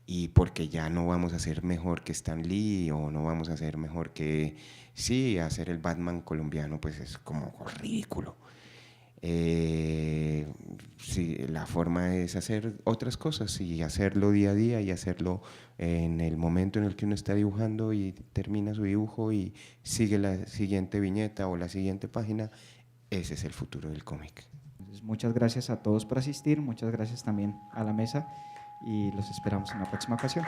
Y porque ya no vamos a ser mejor que Stan Lee o no vamos a ser mejor que, sí, hacer el Batman colombiano, pues es como ridículo. Sí, la forma es hacer otras cosas y hacerlo día a día y hacerlo en el momento en el que uno está dibujando y termina su dibujo y sigue la siguiente viñeta o la siguiente página. Ese es el futuro del cómic. Entonces, muchas gracias a todos por asistir, muchas gracias también a la mesa y los esperamos en la próxima ocasión.